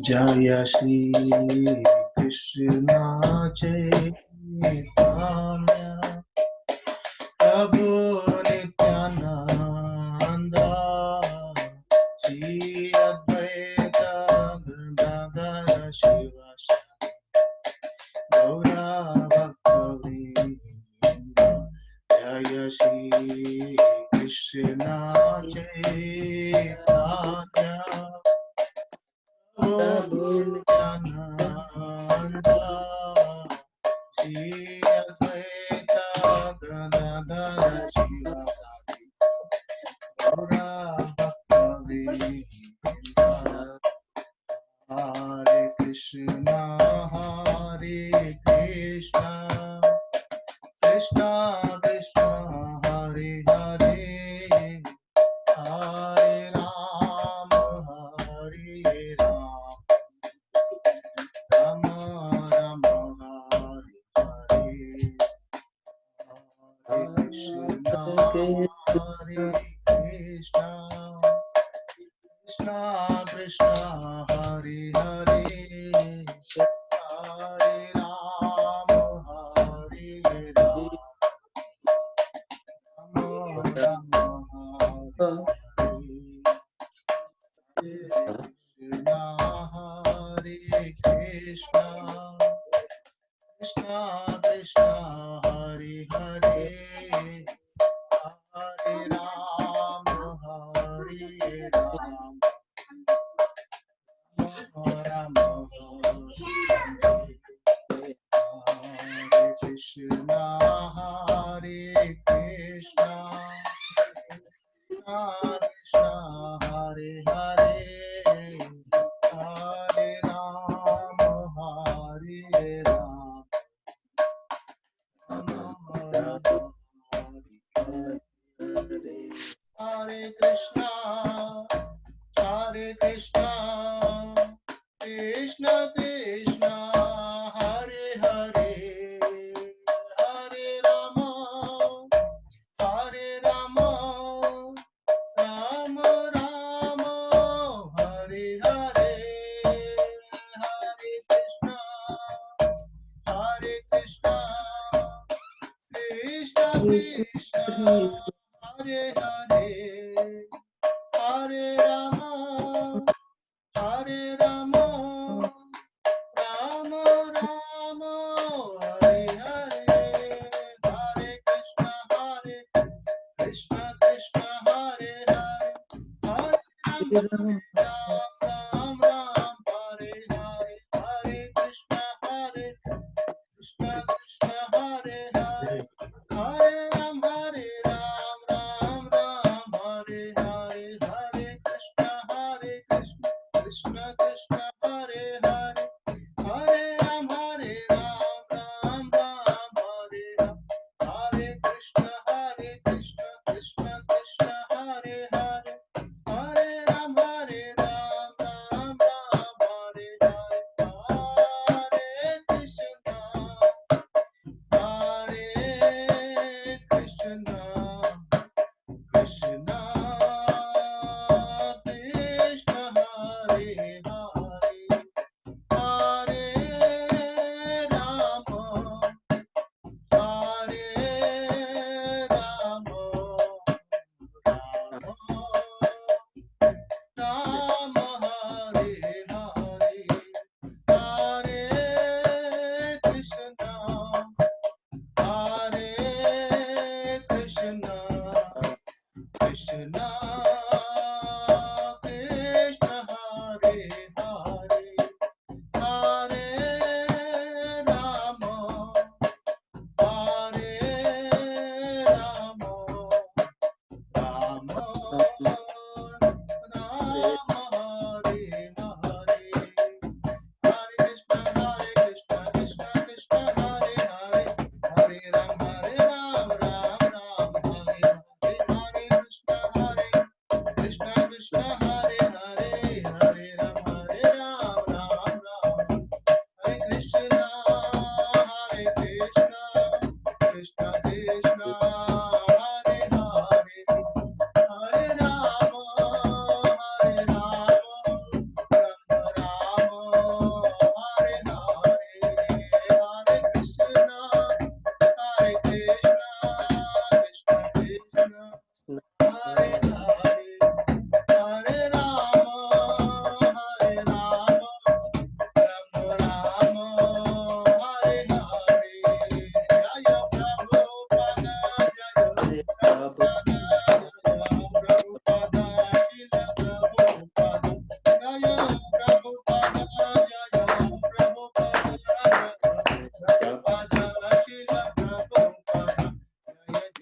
Jaya Shri Krishna Chaitanya Prabhu Nityananda Shri Advaita Gadadhara Shivasari Gaura Bhakta Jaya Shri Krishna Chaitanya Prabhu Nityananda Shri Advaita Gadadhara Shivasari Gaura Bhakta Hare Krishna Krishna Krishna Hare Hare Hare Ram Hare Ram Rama Rama Hare Hare Krishna Krishna Krishna Hare Hare Hare Ram Hare Ram Rama Rama Hare Krishna Krishna Krishna Hare Hare Hare Ram Hare Ram Rama Hare Krishna Hare Krishna Krishna Hare Hare Hare Ram Hare Ram Hare Krishna Krishna Krishna Hare Hare Hare Rama Rama Rama Hare Hare Hare Krishna Krishna Krishna Hare Hare Hare Rama Rama Rama Hare Hare Hare Krishna Krishna Hare Hare Hare Ram Hare Hare Hare Krishna Krishna Hare Hare Hare Ram Ram Hare Hare Hare Krishna Krishna Hare Hare Hare Ram Ram Hare Ram Hare Krishna Krishna Hare Hare Hare Ram Ram Hare Hare Hare Krishna Krishna Krishna Krishna Hare Hare Hare Rama Rama Rama Hare Hare Hare Krishna Krishna Krishna Krishna Hare Hare Hare Rama Rama Rama Rama Hare Hare Hare Krishna Krishna Krishna Hare Hare Hare Ram Ram Hare Hare Hare Krishna Krishna Hare Hare Hare Ram Ram Hare Krishna Krishna Krishna Hare Hare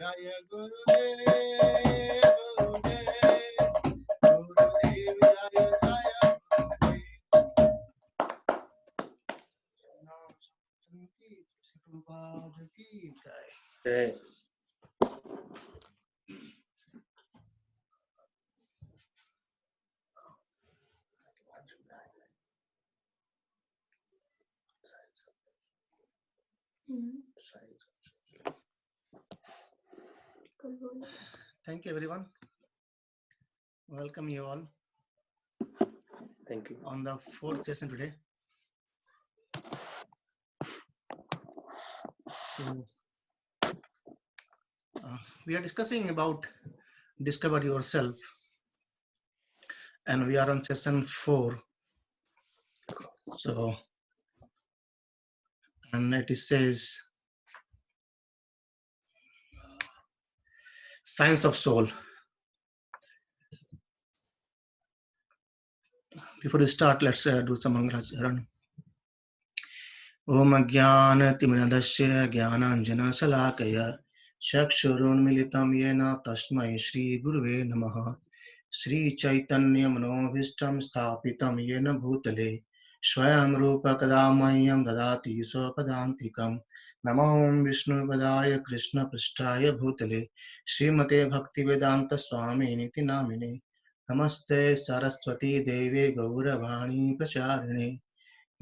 Jaya Gurudev, Gurudev, Gurudev Jaya Jaya Gurudev. Okay. Thank you, everyone. Welcome you all Thank you. on the fourth session today. So, we are discussing about discover yourself, and we are on session 4. So, and it says science of soul. Before we start, let's do some Mangacharan. Om Jnana Timinadasya Jnananjana Salakaya Chakshurunmilitam Yena Tasmai Shri Guruve Namaha Shri Chaitanya Manobhishtam Sthapitam Yena Bhutale Swayam Rupa Kadamayam Dadati Swapadantikam Namo Vishnu Padaya Krishna Prishtaya Bhutale Srimate Bhaktivedanta Swami Niti Namine Namaste Saraswati Devi Gauravani Pracharine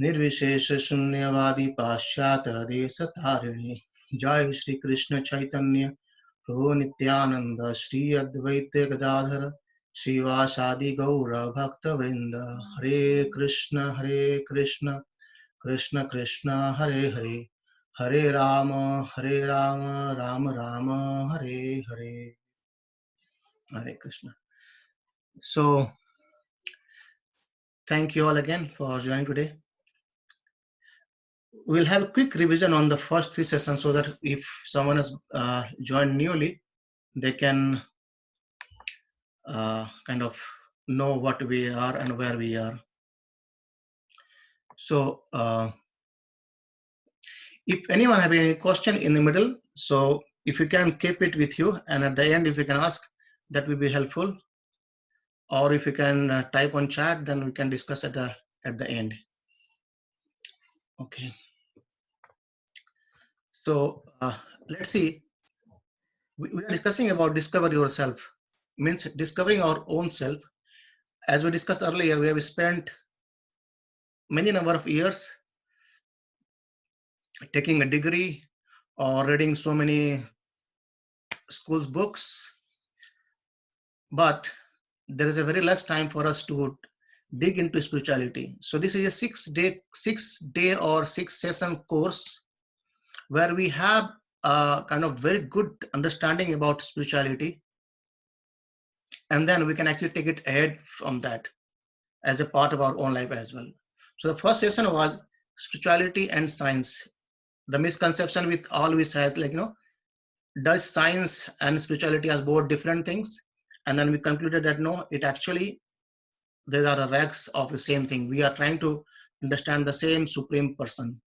निर्विशेष शून्यवादी पाश्चात देश तारिणी जय श्री कृष्ण चैतन्य प्रभु नित्यानंद श्री अद्वैत गदाधर श्रीवासादि गौर भक्त वृंद हरे Krishna Krishna Krishna Hare Hare Hare Ram Ram Ram Hare Hare Hare Krishna. So thank you all again for joining today. We'll have a quick revision on the first 3 sessions so that if someone has joined newly, they can kind of know what we are and where we are. So if anyone have any question in the middle, so if you can keep it with you, and at the end if you can ask, that will be helpful. Or if you can type on chat, then we can discuss at the end. Okay. So let's see. We are discussing about discover yourself, means discovering our own self. As we discussed earlier, we have spent many number of years taking a degree or reading so many schools books, but there is a very less time for us to dig into spirituality. So this is a 6-day or 6-session course where we have a kind of very good understanding about spirituality, and then we can actually take it ahead from that as a part of our own life as well. So the first session was spirituality and science. The misconception with always has, like, does science and spirituality as both different things? And then we concluded that no, it actually, there are rags of the same thing. We are trying to understand the same supreme person.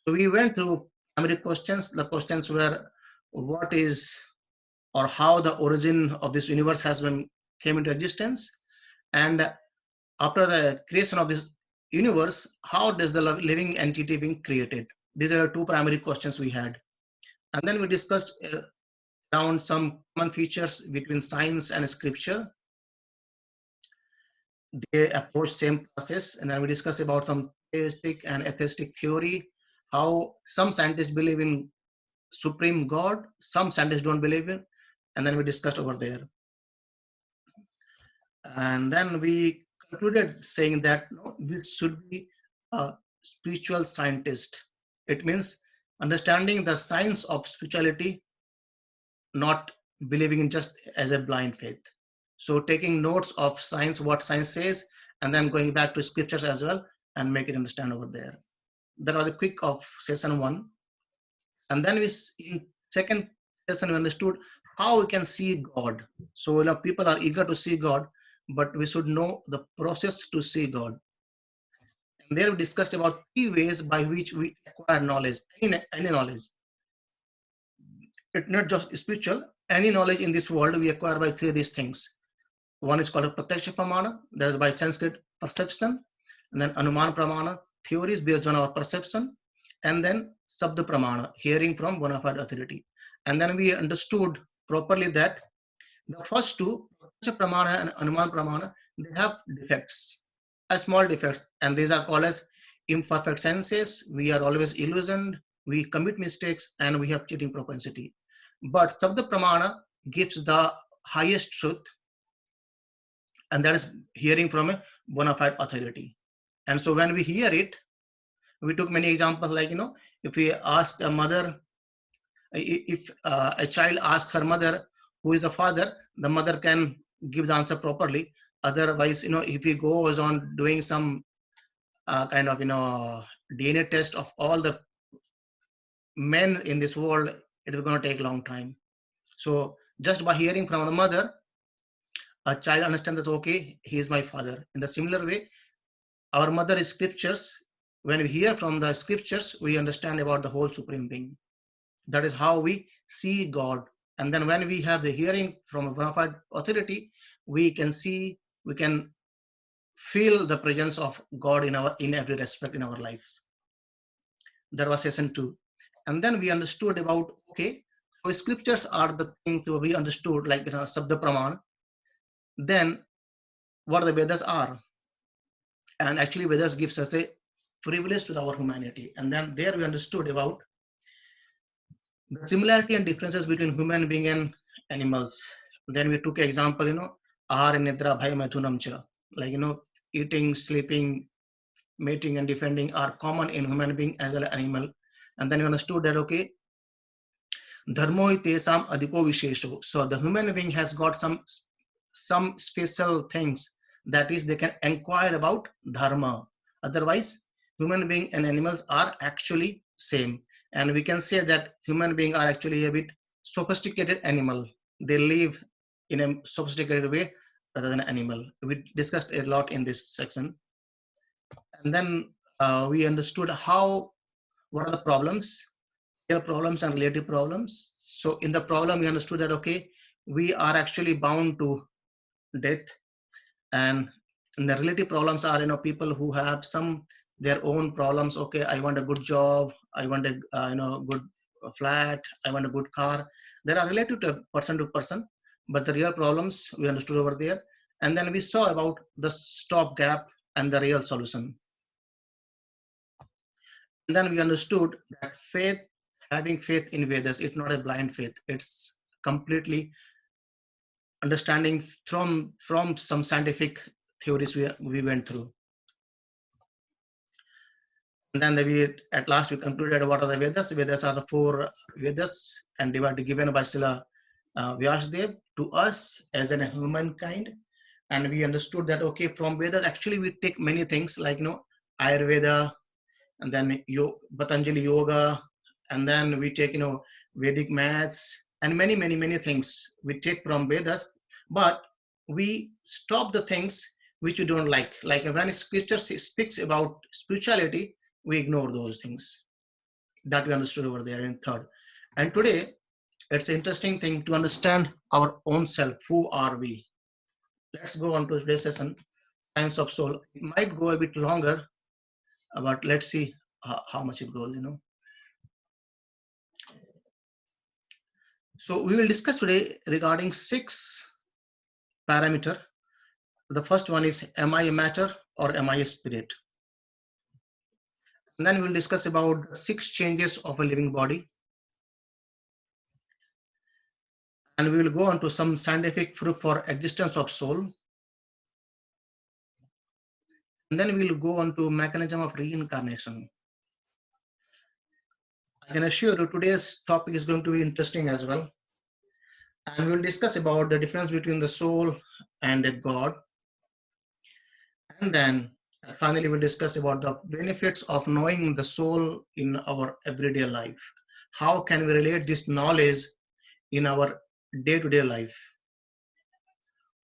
So we went through primary questions. The questions were, what is or how the origin of this universe came into existence, and after the creation of this universe, how does the living entity being created? These are the 2 primary questions we had. And then we discussed around some common features between science and scripture. They approach same process, and then we discuss about some theistic and atheistic theory, how some scientists believe in supreme God, some scientists don't believe in, and then we discussed over there. And then we concluded saying that we should be a spiritual scientist. It means understanding the science of spirituality, not believing in just as a blind faith. So taking notes of science, what science says, and then going back to scriptures as well and make it understand over there. That was a quick of session 1. And then in second session we understood how we can see God. So people are eager to see God, but we should know the process to see God. And there we discussed about 3 ways by which we acquire knowledge, any knowledge. It's not just spiritual. Any knowledge in this world we acquire by three of these things. One is called Pratyaksha Pramana, that is by Sanskrit perception, and then Anuman Pramana, theories based on our perception, and then Sabda Pramana, hearing from bona fide authority. And then we understood properly that the first two, Pratyaksha Pramana and Anuman Pramana, they have defects, small defects, and these are called as imperfect senses. We are always illusioned, we commit mistakes, and we have cheating propensity. But Sabda Pramana gives the highest truth, and that is hearing from a bona fide authority. And so when we hear it, we took many examples, like, if we ask a mother, if a child asks her mother who is the father, the mother can give the answer properly. Otherwise, if he goes on doing some kind of DNA test of all the men in this world, it is going to take a long time. So just by hearing from the mother, a child understands that, okay, he is my father. In the similar way, our mother is scriptures. When we hear from the scriptures, we understand about the whole supreme being. That is how we see God. And then when we have the hearing from a bona fide authority, we can see, we can feel the presence of God in every respect in our life. That was session 2. And then we understood about, okay, so scriptures are the thing to we understood, like Sabda Praman. Then what the Vedas are. And actually Vedas gives us a privilege to our humanity. And then there we understood about the similarity and differences between human being and animals. Then we took example, ahara nidra bhaya maithunam cha, like, eating, sleeping, mating and defending are common in human being as well as animal. And then we understood that, okay, dharmo itesam adhiko vishesho. So the human being has got some special things, that is, they can inquire about dharma. Otherwise, human being and animals are actually same. And we can say that human beings are actually a bit sophisticated animal. They live in a sophisticated way rather than animal. We discussed a lot in this section. And then we understood what are the problems, real problems and relative problems. So in the problem, we understood that, okay, we are actually bound to death. And the relative problems are, people who have their own problems. Okay, I want a good job, I want a good flat, I want a good car. There are relative to person, but the real problems we understood over there. And then we saw about the stopgap and the real solution. And then we understood that having faith in Vedas, it's not a blind faith, it's completely understanding from some scientific theories we went through. And then at last we concluded what are the Vedas. Vedas are the 4 Vedas, and they were given by Srila Vyasadeva to us as a humankind. And we understood that, okay, from Vedas actually we take many things, like Ayurveda, and then Patanjali Yoga, and then we take Vedic maths, and many things we take from Vedas. But we stop the things which we don't like when scripture speaks about spirituality, we ignore those things. That we understood over there in 3rd. And today it's an interesting thing to understand our own self. Who are we? Let's go on to today's session, Science of Soul. It might go a bit longer, but let's see how much it goes. So we will discuss today regarding 6 parameters. The first one is, am I a matter or am I a spirit? And then we'll discuss about 6 changes of a living body. And we will go on to some scientific proof for existence of soul. And then we'll go on to mechanism of reincarnation. I can assure you today's topic is going to be interesting as well. And we'll discuss about the difference between the soul and a God. And then finally, we'll discuss about the benefits of knowing the soul in our everyday life. How can we relate this knowledge in our day-to-day life?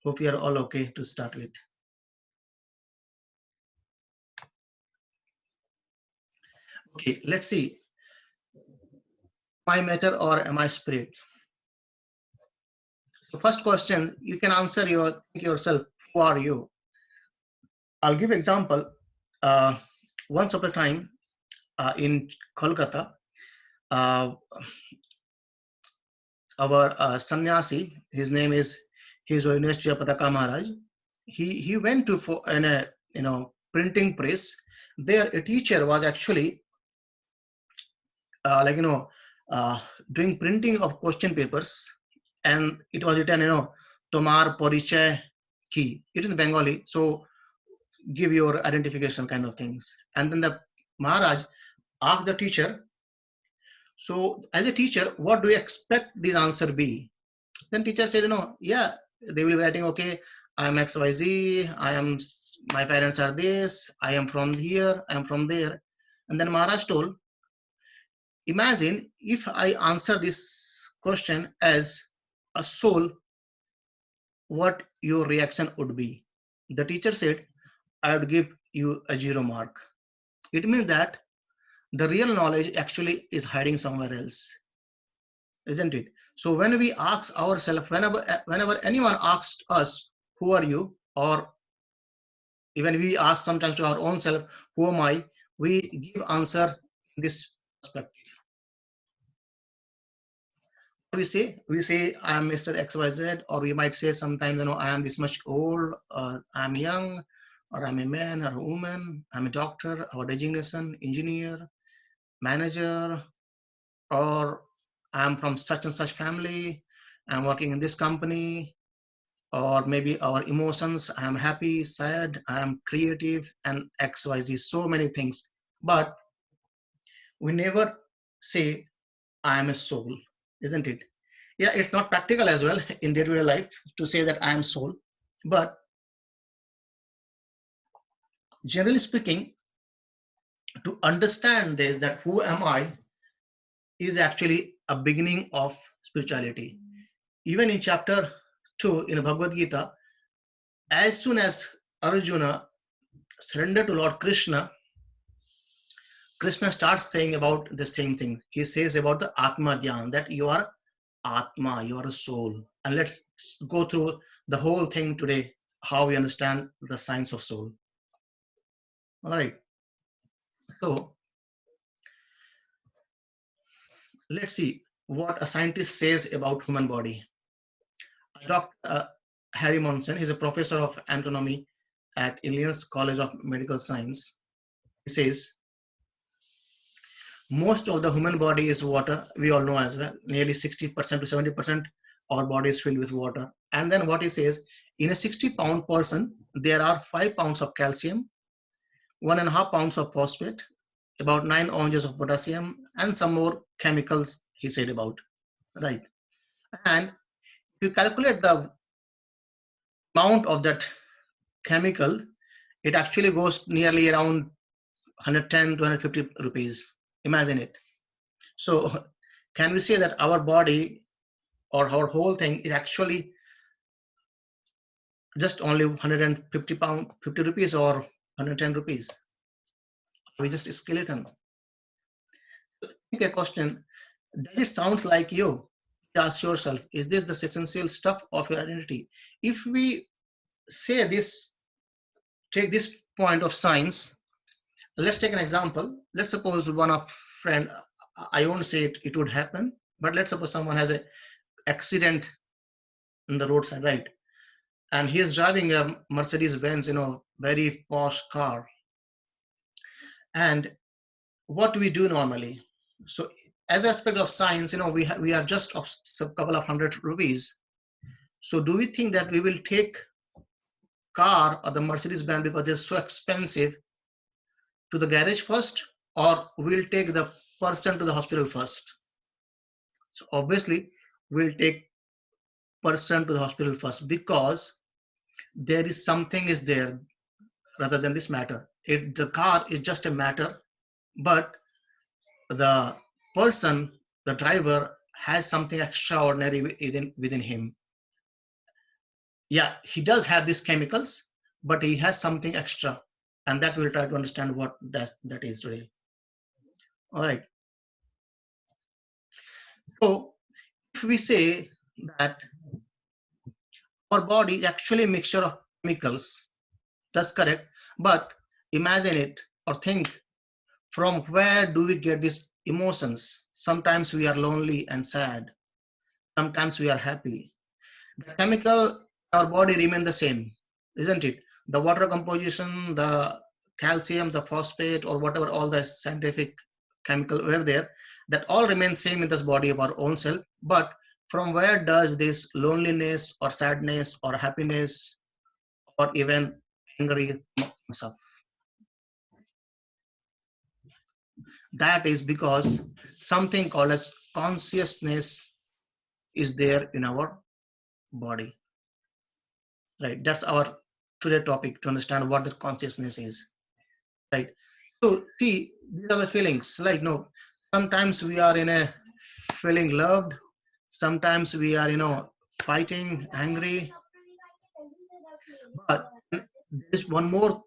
Hope you are all okay to start with. Okay, let's see. Am I matter or am I spirit? The first question you can answer yourself. Who are you? I'll give example. Once upon a time in Kolkata, uh, our sannyasi, his name is His Holiness Jayapataka Maharaj. He went to for in a printing press. There a teacher was actually like uh, doing printing of question papers, and it was written Tomar Poriche Ki. It is in Bengali, so give your identification kind of things. And then the Maharaj asked the teacher, so as a teacher, what do you expect this answer be? Then teacher said, yeah, they will be writing, okay, I am XYZ, my parents are this, I am from here, I am from there. And then Maharaj told, imagine if I answer this question as a soul, what your reaction would be. The teacher said, I would give you a 0 mark. It means that the real knowledge actually is hiding somewhere else, isn't it? So when we ask ourselves, whenever anyone asks us, who are you? Or even we ask sometimes to our own self, who am I? We give answer in this perspective. We say I am Mr. XYZ, or we might say sometimes, I am this much old, I'm young, or I'm a man or a woman, I'm a doctor, or designation, engineer, manager, or I'm from such and such family, I'm working in this company, or maybe our emotions, I'm happy, sad, I'm creative, and XYZ, so many things. But we never say I am a soul, isn't it? Yeah, it's not practical as well in day-to-day life to say that I am soul. But generally speaking, to understand this, that who am I, is actually a beginning of spirituality. Even in chapter 2 in Bhagavad Gita, as soon as Arjuna surrendered to Lord Krishna, Krishna starts saying about the same thing. He says about the Atma Gyan, that you are Atma, you are a soul. And let's go through the whole thing today, how we understand the science of soul. All right. So let's see what a scientist says about human body. Dr. Harry Monson, he's a professor of anatomy at Illinois College of Medical Science. He says, most of the human body is water. We all know as well, nearly 60% to 70% our body is filled with water. And then what he says, in a 60-pound person, there are 5 pounds of calcium, 1.5 pounds of phosphate, about 9 ounces of potassium, and some more chemicals he said about, right? And if you calculate the amount of that chemical, it actually goes nearly around 110 to 150 rupees. Imagine it. So can we say that our body or our whole thing is actually just only 150 pound 50 rupees or 110 rupees? We just a skeleton. Think a question, does it sound like you? Ask yourself, is this the essential stuff of your identity? If we say this, take this point of science, let's take an example. Let's suppose one of friend, I won't say it would happen, but let's suppose someone has a accident in the roadside, right? And he is driving a Mercedes Benz, very posh car. And what do we do normally? So as aspect of science, we are just of a couple of 100 rupees. So do we think that we will take car or the Mercedes Benz because it's so expensive to the garage first, or we'll take the person to the hospital first? So obviously we'll take person to the hospital first, because there is something is there rather than this matter. The car is just a matter, but the person, the driver, has something extraordinary within him. Yeah, he does have these chemicals, but he has something extra, and that we'll try to understand what that is today. All right. So if we say that our body is actually a mixture of chemicals, that's correct. But imagine it or think, from where do we get these emotions? Sometimes we are lonely and sad. Sometimes we are happy. The chemical in our body remain the same, isn't it? The water composition, the calcium, the phosphate, or whatever all the scientific chemical were there, that all remain same in this body of our own self. But from where does this loneliness or sadness or happiness or even angry comes up? That is because something called as consciousness is there in our body. Right? That's our today topic, to understand what the consciousness is. Right? So see, these are the feelings. Like no, sometimes we are in a feeling loved, sometimes we are fighting, angry. But there's one more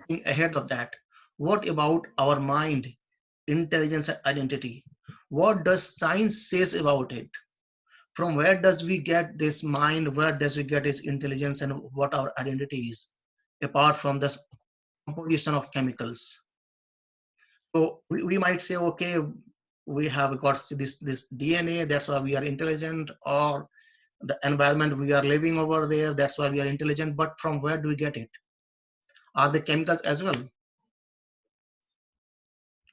thing ahead of that. What about our mind, intelligence, and identity? What does science says about it? From where does we get this mind? Where does we get this intelligence, and what our identity is, apart from the composition of chemicals? So we might say, okay, we have got this DNA, that's why we are intelligent, or the environment we are living over there, that's why we are intelligent. But from where do we get it? Are the chemicals as well?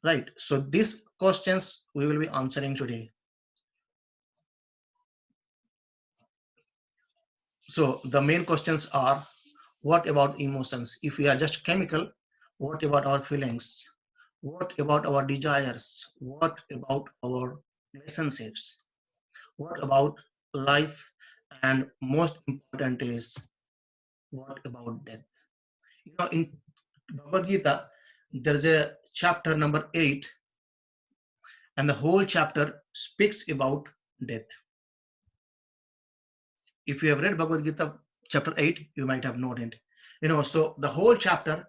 Right. So these questions we will be answering today. So the main questions are, what about emotions? If we are just chemical, what about our feelings? What about our desires? What about our relationships? What about life? And most important is, what about death? In Bhagavad Gita, there's a chapter number 8, and the whole chapter speaks about death. If you have read Bhagavad Gita chapter 8, you might have known it. So the whole chapter,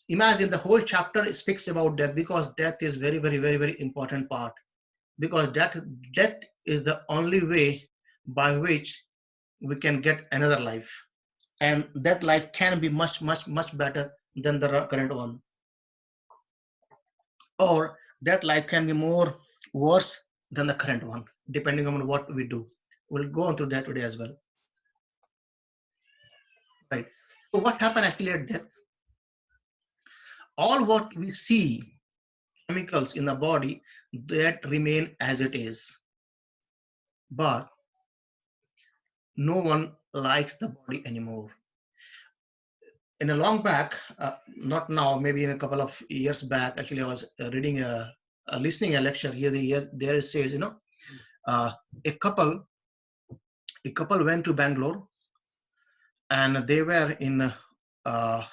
imagine the whole chapter speaks about death, because death is very, very, very, very important part. Because death is the only way by which we can get another life. And that life can be much, much, much better than the current one. Or that life can be more worse than the current one, depending on what we do. We'll go on to that today as well. Right. So what happened actually at death? All what we see, chemicals in the body, that remain as it is. But no one likes the body anymore. In a long back, not now, maybe in a couple of years back, actually I was reading listening a lecture here. There it says, a couple went to Bangalore, and they were in a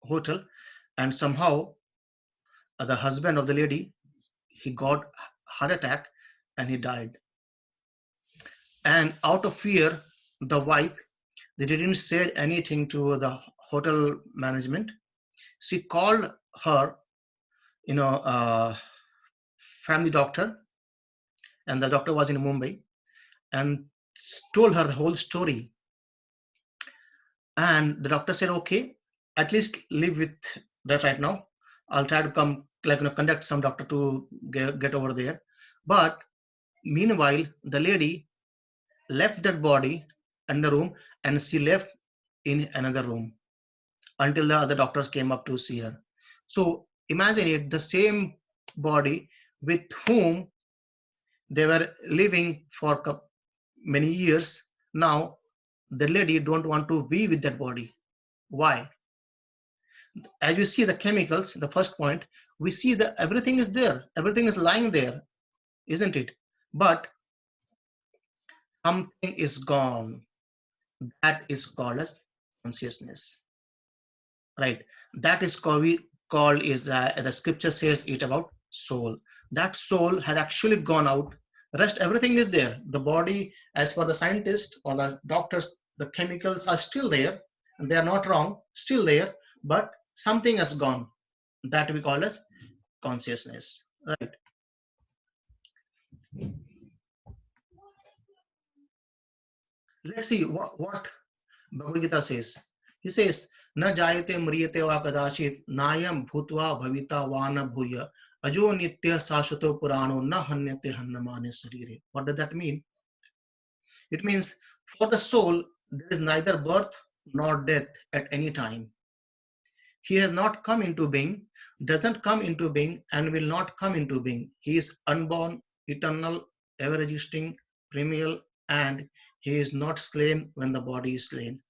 hotel, and somehow the husband of the lady, he got heart attack and he died. And out of fear, the wife, they didn't say anything to the hotel management. She called her family doctor, and the doctor was in Mumbai, and told her the whole story. And the doctor said, okay, at least live with that right now. I'll try to come, conduct some doctor to get over there. But meanwhile, the lady left that body in the room, and she left in another room until the other doctors came up to see her. So imagine it, the same body with whom they were living for many years. Now the lady don't want to be with that body. Why? As we see the chemicals, the first point, we see that everything is there, everything is lying there, isn't it? But something is gone. That is called as consciousness, right? That is called is the scripture says it about soul. That soul has actually gone out. Rest everything is there. The body, as for the scientists or the doctors, the chemicals are still there, and they are not wrong, still there, but something has gone. That we call as consciousness, right? Let's see what Bhagavad Gita says. He says, "Na jayate mriyate va kadashit nayam bhutva bhavita va na bhuya ajo nitya sashvato purano na hanyate hannamane sarire." What does that mean? It means for the soul there is neither birth nor death at any time. He has not come into being, doesn't come into being, and will not come into being. He is unborn, eternal, ever existing, primeval, and he is not slain when the body is slain.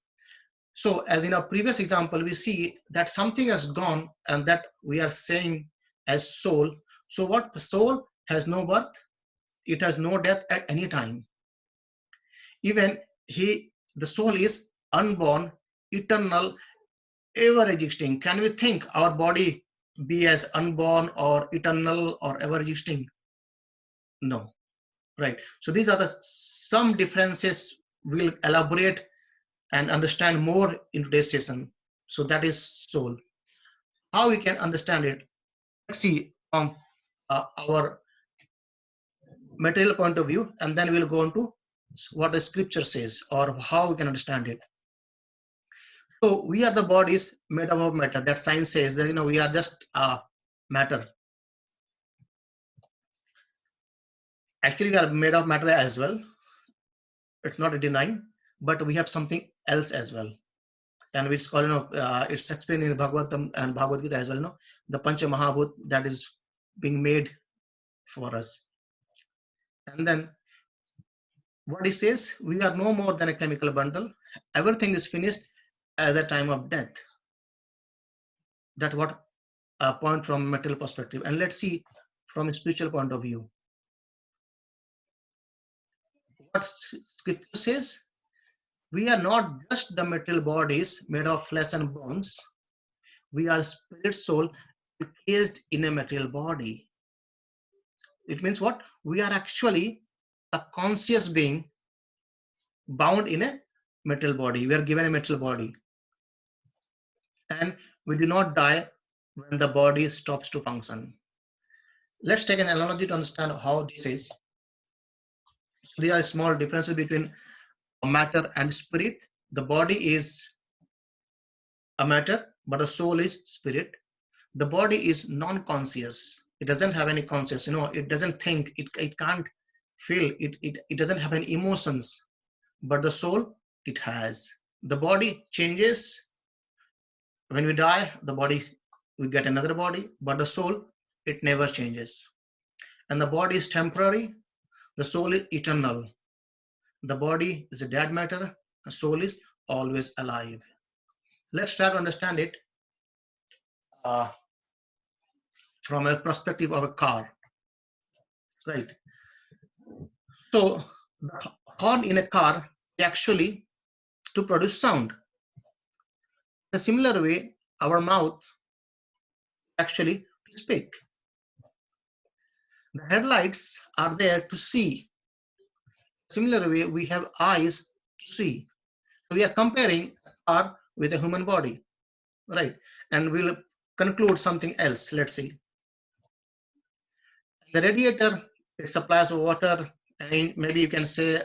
So, as in our previous example, we see that something has gone and that we are saying as soul. So, what? The soul has no birth, it has no death at any time. Even the soul is unborn, eternal, ever existing. Can we think our body be as unborn or eternal or ever existing? No, right? So these are some differences we'll elaborate and understand more in today's session. So that is soul. How we can understand it? Let's see from our material point of view, and then we'll go on to what the scripture says or how we can understand it. So we are the bodies made up of matter. That science says that we are just matter. Actually, we are made of matter as well. It's not a denying, but we have something else as well, and it's called it's explained in Bhagavatam and Bhagavad Gita as well. The Pancha Mahabhut that is being made for us, and then what he says, we are no more than a chemical bundle. Everything is finished at the time of death. That's what a point from material perspective. And let's see from a spiritual point of view. What scripture says, we are not just the material bodies made of flesh and bones. We are spirit soul encased in a material body. It means what? We are actually a conscious being bound in a material body. We are given a material body. And we do not die when the body stops to function. Let's take an analogy to understand how this is. There are small differences between matter and spirit. The body is a matter, but the soul is spirit. The body is non-conscious. It doesn't have any conscious, it doesn't think, it can't feel, it doesn't have any emotions. But the soul, it has. The body changes. When we die, the body, we get another body, but the soul, it never changes. And the body is temporary. The soul is eternal. The body is a dead matter. The soul is always alive. Let's try to understand it from a perspective of a car, right? So the horn in a car is actually to produce sound. In a similar way, our mouth actually to speak. The headlights are there to see. Similar way, we have eyes to see. So we are comparing a car with a human body, right? And we'll conclude something else. Let's see. The radiator, it supplies water, and maybe you can say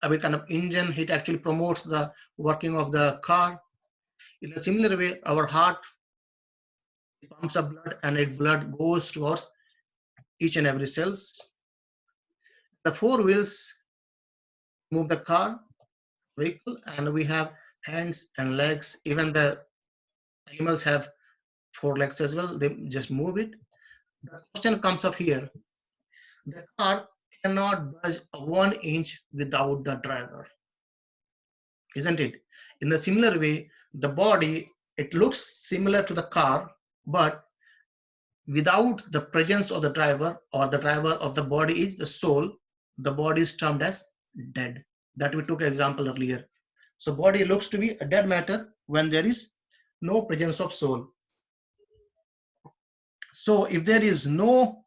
a kind of engine. It actually promotes the working of the car. In a similar way, our heart pumps up blood, and its blood goes towards each and every cells. The four wheels move the car, vehicle, and we have hands and legs. Even the animals have four legs as well. They just move it. The question comes up here. The car cannot budge 1 inch without the driver, isn't it? In the similar way, the body, it looks similar to the car, but without the presence of the driver, or the driver of the body is the soul, the body is termed as dead. That we took an example earlier. So body looks to be a dead matter when there is no presence of soul. So if there is no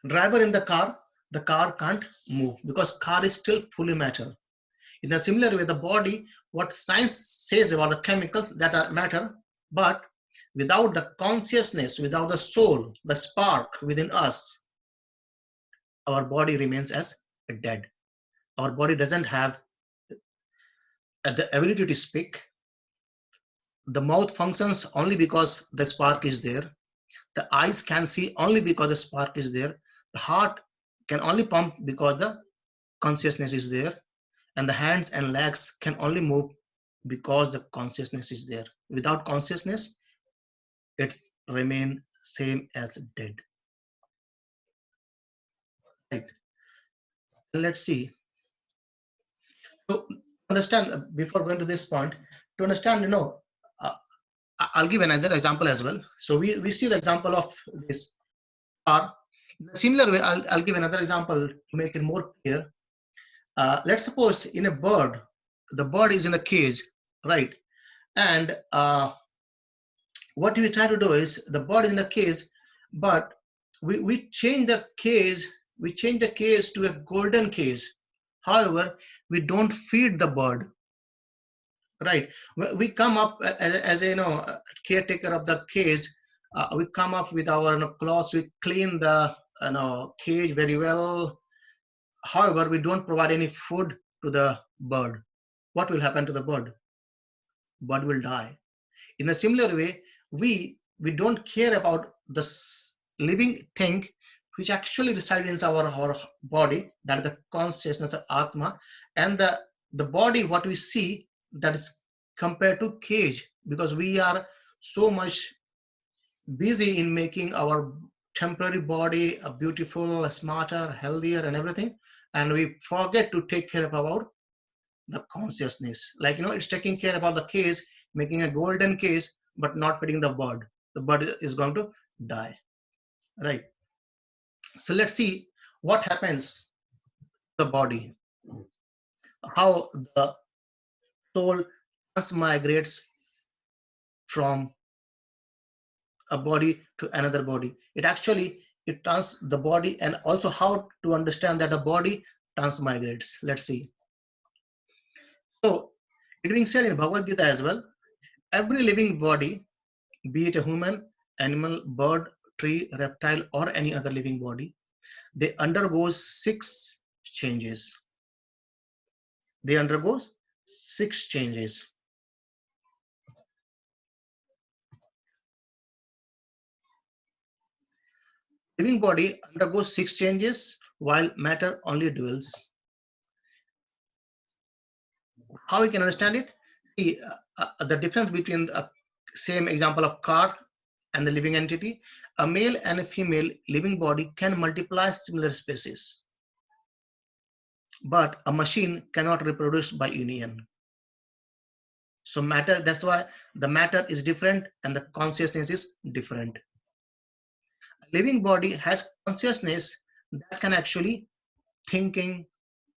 driver in the car can't move, because car is still fully matter. In a similar way, the body, what science says about the chemicals that are matter, but without the consciousness, without the soul, the spark within us, our body remains as dead. Our body doesn't have the ability to speak. The mouth functions only because the spark is there. The eyes can see only because the spark is there. The heart can only pump because the consciousness is there. And the hands and legs can only move because the consciousness is there. Without consciousness, it's remain same as dead. Right. Let's see. To understand, before going to this point, to understand, uh, I'll give another example as well. So we see the example of this car. In a similar way, I'll give another example to make it more clear. Let's suppose in a bird, the bird is in a cage, right? And what we try to do is the bird is in a cage, but we change the cage to a golden cage. However, we don't feed the bird, right? We come up as a caretaker of the cage. We come up with our clothes. We clean the cage very well. However, we don't provide any food to the bird. What will happen to the bird? Bird will die. In a similar way, we don't care about the living thing which actually resides in our body, that is the consciousness of Atma, and the body what we see, that is compared to cage, because we are so much busy in making our temporary body a beautiful, a smarter, healthier, and everything, and we forget to take care of our the consciousness. Like it's taking care about the cage, making a golden cage, but not feeding the bird. The bird is going to die, right? So let's see what happens to the body, how the soul transmigrates from a body to another body. It trans the body, and also how to understand that the body transmigrates. Let's see. So it being said in Bhagavad Gita as well, every living body, be it a human, animal, bird, tree, reptile, or any other living body, they undergo 6 changes. They undergo 6 changes. Living body undergoes 6 changes while matter only dwells. How we can understand it? The difference between the same example of car and the living entity, a male and a female living body can multiply similar species, but a machine cannot reproduce by union. So matter, that's why the matter is different and the consciousness is different. A living body has consciousness that can actually thinking,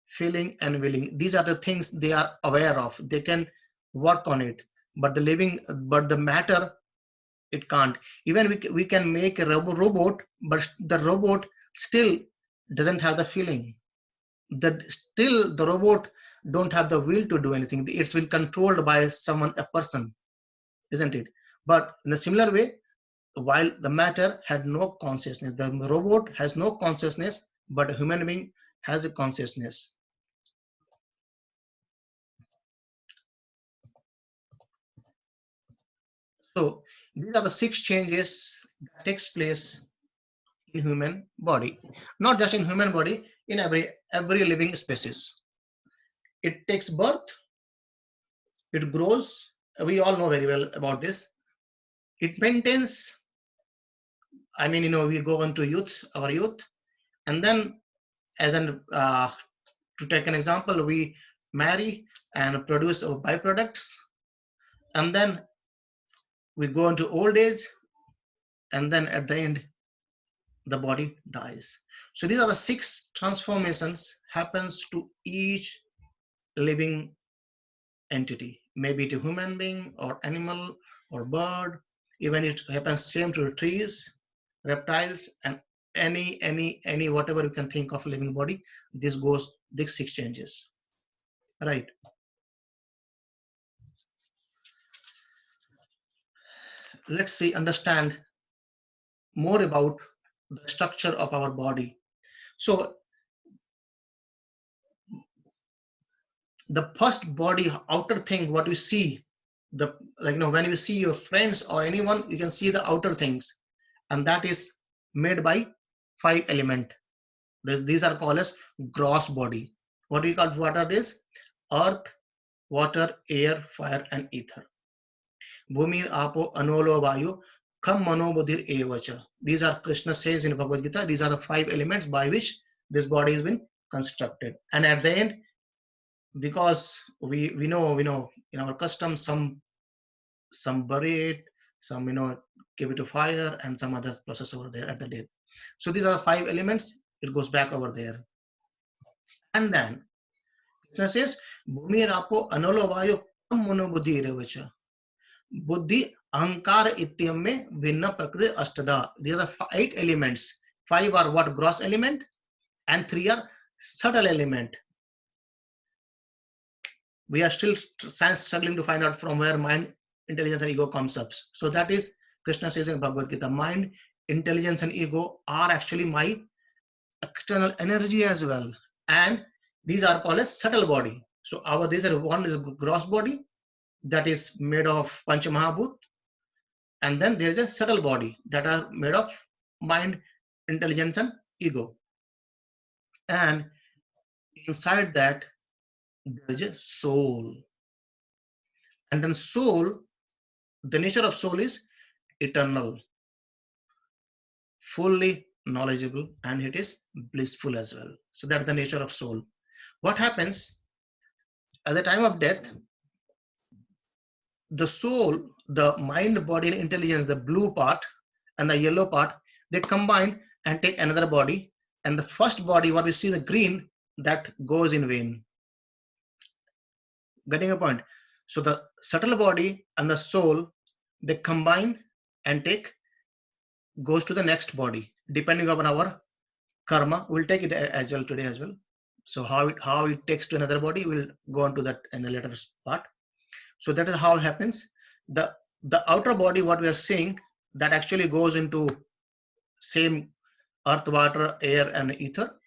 feeling, and willing. These are the things they are aware of. They can work on it, but the matter, it can't. Even we can make a robot, but the robot still doesn't have the feeling. Still the robot don't have the will to do anything. It's been controlled by someone, a person, isn't it? But in a similar way, while the matter had no consciousness, the robot has no consciousness, but a human being has a consciousness. So these are the 6 changes that takes place in human body, not just in human body, in every living species. It takes birth, it grows. We all know very well about this. It maintains. I mean, we go into our youth, and then as an to take an example, we marry and produce our byproducts, and then we go into old age, and then at the end the body dies. So these are the 6 transformations happens to each living entity, maybe it a human being or animal or bird. Even it happens same to trees, reptiles, and any whatever you can think of living body. These 6 changes, right? Let's see, understand more about the structure of our body. So the first body, outer thing, what you see, the when you see your friends or anyone, you can see the outer things, and that is made by 5 elements. These are called as gross body. What do you call? What are these? Earth, water, air, fire, and ether. Bhumi, apo, anolo, vayu, kham, mano, buddhir, evacha. These are, Krishna says in Bhagavad Gita, these are the 5 elements by which this body has been constructed. And at the end, because we know in our custom, some bury it, some give it to fire, and some other process over there at the death. So these are the 5 elements. It goes back over there, and then Krishna says, "Bhumi, rapo, anolo, vayu, kam, mano, buddhi, evacha." Buddhi, ahankar, ityam mein vinna prakriti ashtada. These are the 8 elements. 5 are what? Gross element, and 3 are subtle element. We are still struggling to find out from where mind, intelligence, and ego comes up. So that is, Krishna says in Bhagavad Gita, mind, intelligence, and ego are actually my external energy as well, and these are called as subtle body. So one is gross body, that is made of Pancha Mahabhut, and then there is a subtle body that are made of mind, intelligence, and ego, and inside that there is a soul. And then soul, the nature of soul is eternal, fully knowledgeable, and it is blissful as well. So that's the nature of soul. What happens at the time of death? The soul, the mind, body, and intelligence, the blue part and the yellow part, they combine and take another body. And the first body, what we see, the green, that goes in vain. Getting a point? So the subtle body and the soul, they combine and goes to the next body, depending upon our karma. We'll take it as well today as well. So how it takes to another body, we'll go on to that in a later part. So that is how it happens. The outer body, what we are seeing, that actually goes into same earth, water, air, and ether,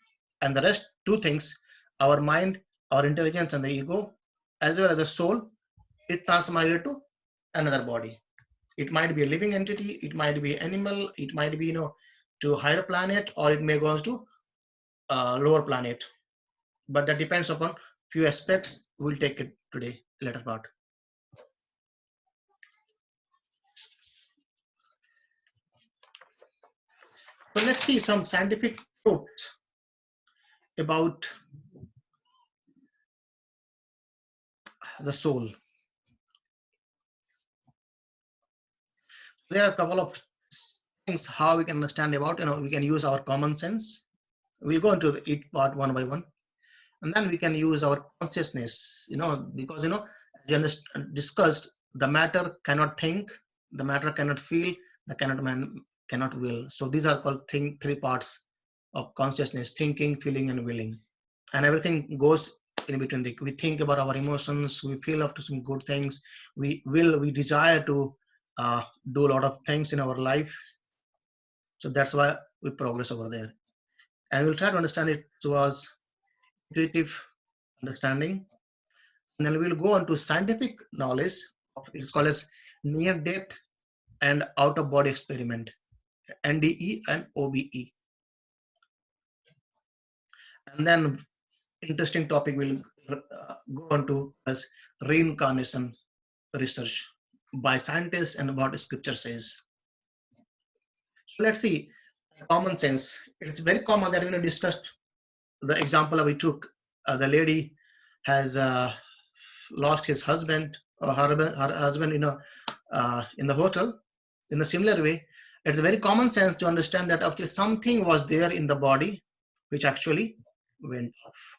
and the rest 2 things, our mind, our intelligence, and the ego, as well as the soul, it transmigrated to another body. It might be a living entity, it might be animal, it might be to higher planet, or it may go to lower planet. But that depends upon few aspects. We'll take it today, later part. So let's see some scientific truths about the soul. There are a couple of things how we can understand about, we can use our common sense. We'll go into each part one by one, and then we can use our consciousness, because as you discussed, the matter cannot think, the matter cannot feel, the man cannot will. So these are called 3 parts of consciousness: thinking, feeling, and willing. And everything goes in between. We think about our emotions, we feel up to some good things, we desire to do a lot of things in our life. So that's why we progress over there, and we'll try to understand it towards intuitive understanding. And then we'll go on to scientific knowledge of, it's called as near death and out of body experiment, NDE and OBE. And then interesting topic we'll go on to as reincarnation research by scientists and what scripture says. So let's see, common sense. It's very common that we discussed the example we took. The lady has lost his husband, or her husband, in the hotel. In a similar way, it's very common sense to understand that actually something was there in the body which actually went off.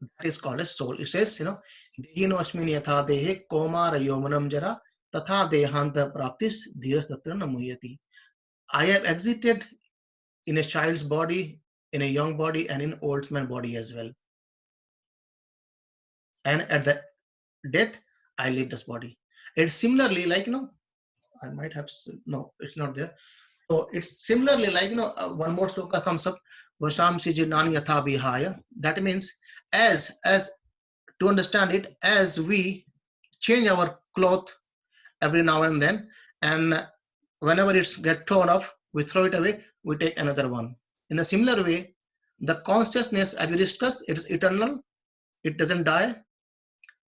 That is called as soul. It says, Dehino Ashmini yatha dehe koma rayomanam jara tatha dehanta praptis dhiyas tatra namuyati. I have exited in a child's body, in a young body, and in old man body as well. And at the death, I leave this body. It's similarly like, I might have, no, it's not there. So it's similarly like, one more sloka comes up. Vashamsi jinani yatha vihaya. That means as to understand it, as we change our cloth every now and then, and whenever it's get torn off, we throw it away, we take another one. In a similar way, the consciousness, as we discussed, it's eternal, it doesn't die.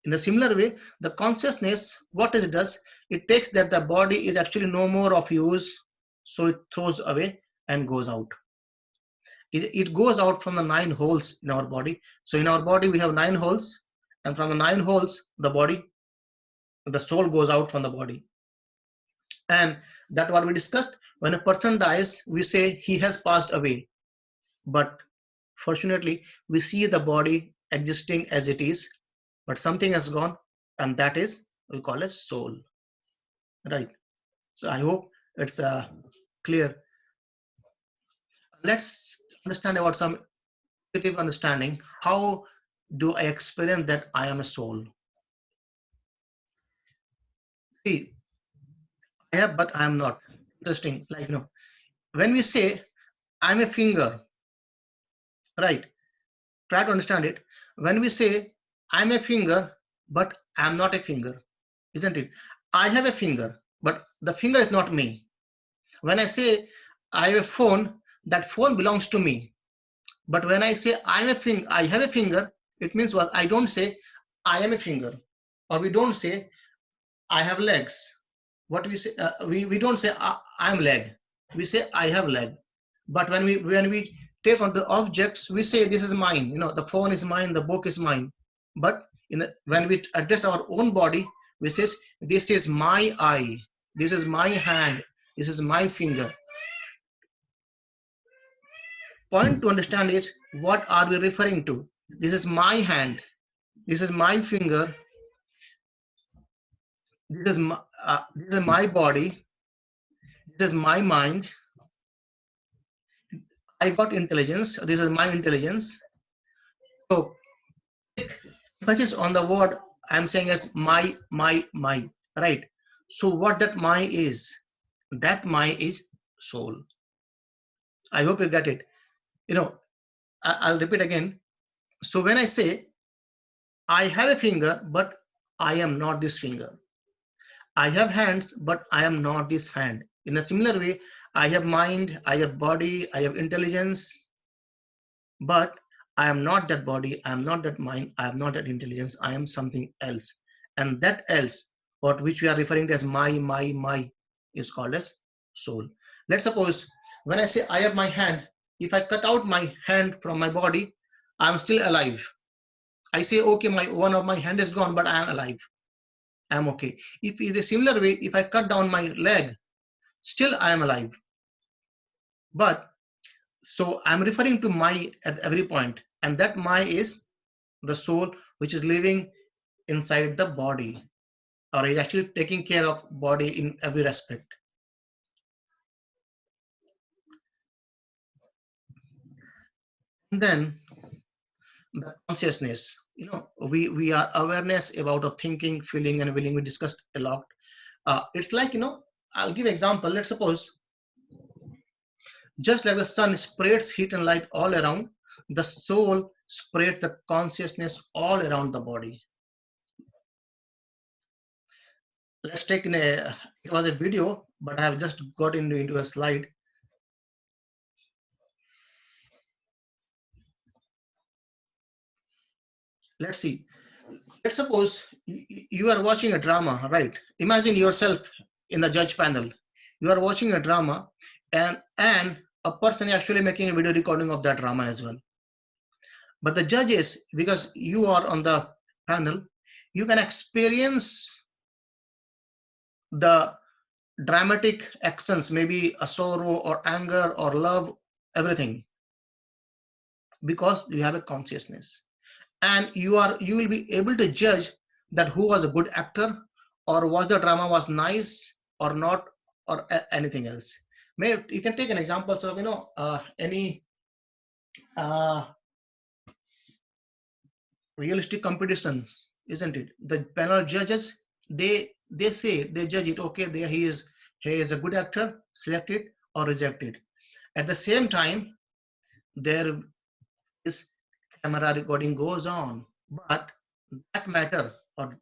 In a similar way, the consciousness, what it does, it takes that the body is actually no more of use, so it throws away and goes out. It goes out from the 9 holes in our body. So in our body, we have 9 holes, and from the 9 holes, the soul goes out from the body. And that what we discussed, when a person dies, we say he has passed away. But fortunately, we see the body existing as it is, but something has gone, and that is we call as soul. Right. So I hope it's clear. Let's understand about some intuitive understanding. How do I experience that I am a soul? See, I have, but I am not. Interesting. Like, when we say I'm a finger, right? Try to understand it. When we say I'm a finger, but I'm not a finger, isn't it? I have a finger, but the finger is not me. When I say I have a phone, that phone belongs to me. But when I say I have a finger, it means what? I don't say I am a finger, or we don't say I have legs. What we say, we don't say I'm leg. We say I have leg. But when we take on the objects, we say this is mine. The phone is mine, the book is mine. But when we address our own body, we say this is my eye, this is my hand, this is my finger. Point to understand is, what are we referring to? This is my hand, this is my finger, this is my body, this is my mind. I got intelligence, this is my intelligence. So emphasis on the word I'm saying as my, right? So what that my is? That my is soul. I hope you get it. I'll repeat again. So when I say I have a finger, but I am not this finger. I have hands, but I am not this hand. In a similar way, I have mind, I have body, I have intelligence, but I am not that body, I am not that mind, I am not that intelligence, I am something else. And that else, what which we are referring to as my, is called as soul. Let's suppose when I say I have my hand, if I cut out my hand from my body, I'm still alive. I say, okay, one of my hand is gone, but I am alive. I'm okay. If in a similar way, if I cut down my leg, still I am alive. But so I'm referring to my at every point, and that my is the soul which is living inside the body, or is actually taking care of body in every respect. And then the consciousness, we are awareness about of thinking, feeling, and willing. We discussed a lot. It's like, I'll give example. Let's suppose, just like the sun spreads heat and light all around, the soul spreads the consciousness all around the body. Let's take it was a video, but I have just got into a slide. Let's see. Let's suppose you are watching a drama, right? Imagine yourself in the judge panel. You are watching a drama, and a person is actually making a video recording of that drama as well. But the judges, because you are on the panel, you can experience the dramatic actions, maybe a sorrow or anger or love, everything, because you have a consciousness, and you will be able to judge that who was a good actor, or was the drama was nice or not, or anything else. Maybe you can take an example of any realistic competitions, isn't it? The panel judges, they judge it. Okay, he is a good actor, select it or reject it. At the same time, there is camera recording goes on, but that matter or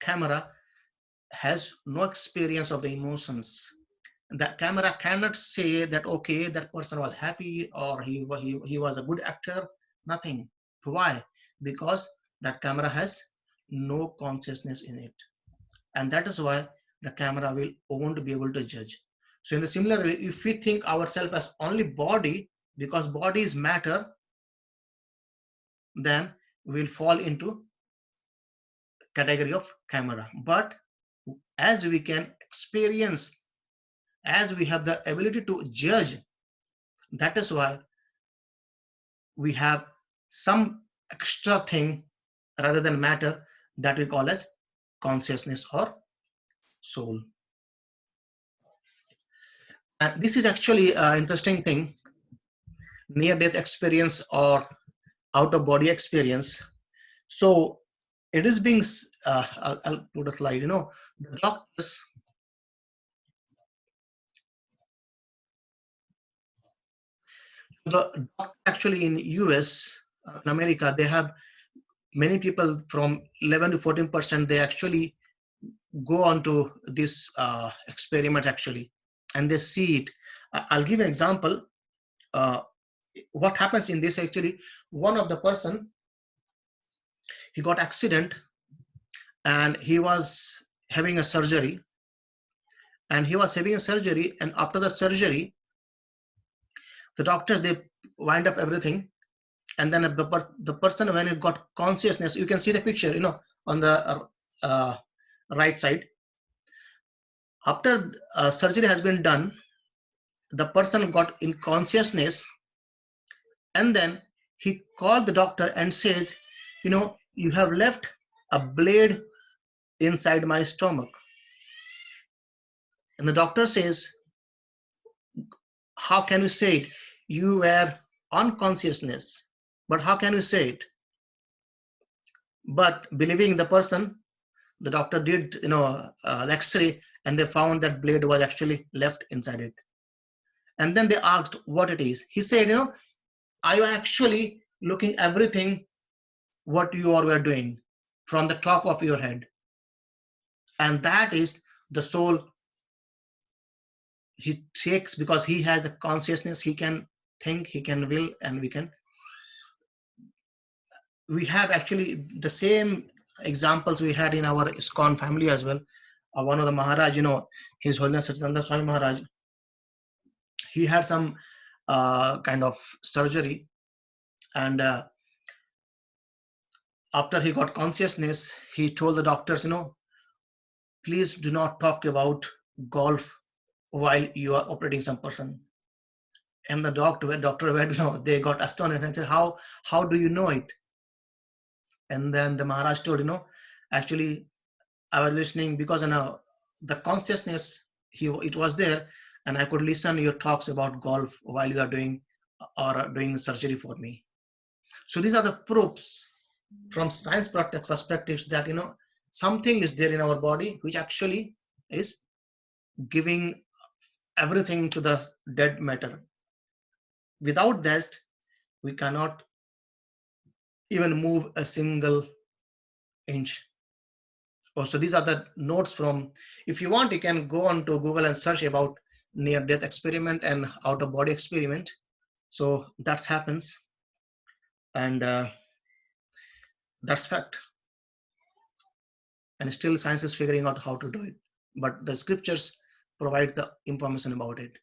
camera has no experience of the emotions. The camera cannot say that okay, that person was happy or he was a good actor. Nothing. Why? Because that camera has no consciousness in it, and that is why the camera won't be able to judge. So in the similar way, if we think ourselves as only body, because body is matter, then we'll fall into category of camera. But as we can experience, as we have the ability to judge, that is why we have some extra thing rather than matter that we call as consciousness or soul. And this is actually an interesting thing, near-death experience or out-of-body experience. So it is being, I'll put a slide, the doctors, the doctor actually in US, in America, they have many people from 11 to 14%, they actually go on to this experiment actually, and they see it. I'll give an example. What happens in this actually, one of the person, he got accident and he was having a surgery, and after the surgery, the doctors, they wind up everything, and then the person, when it got consciousness, you can see the picture, on the right side. After surgery has been done, the person got in consciousness, and then he called the doctor and said, you have left a blade inside my stomach. And the doctor says, how can you say it? You were unconsciousness, but how can you say it? But believing the person, the doctor did, X-ray, and they found that blade was actually left inside it. And then they asked what it is. He said, are you actually looking everything what you were doing from the top of your head? And that is the soul he takes, because he has the consciousness, he can think, he can will, and we have actually the same examples we had in our ISKCON family as well. One of the Maharaj, His Holiness Satchidananda Swami Maharaj, he had some kind of surgery, and after he got consciousness, he told the doctors, please do not talk about golf while you are operating some person. And the doctor, they got astonished and said, how do you know it? And then the Maharaj told, actually, I was listening because the consciousness, it was there, and I could listen your talks about golf while you are doing surgery for me. So these are the proofs from science perspectives that, something is there in our body which actually is giving everything to the dead matter. Without that, we cannot even move a single inch. So these are the notes from, if you want, you can go on to Google and search about near-death experiment and out-of-body experiment. So that happens, and that's fact. And still science is figuring out how to do it, but the scriptures provide the information about it.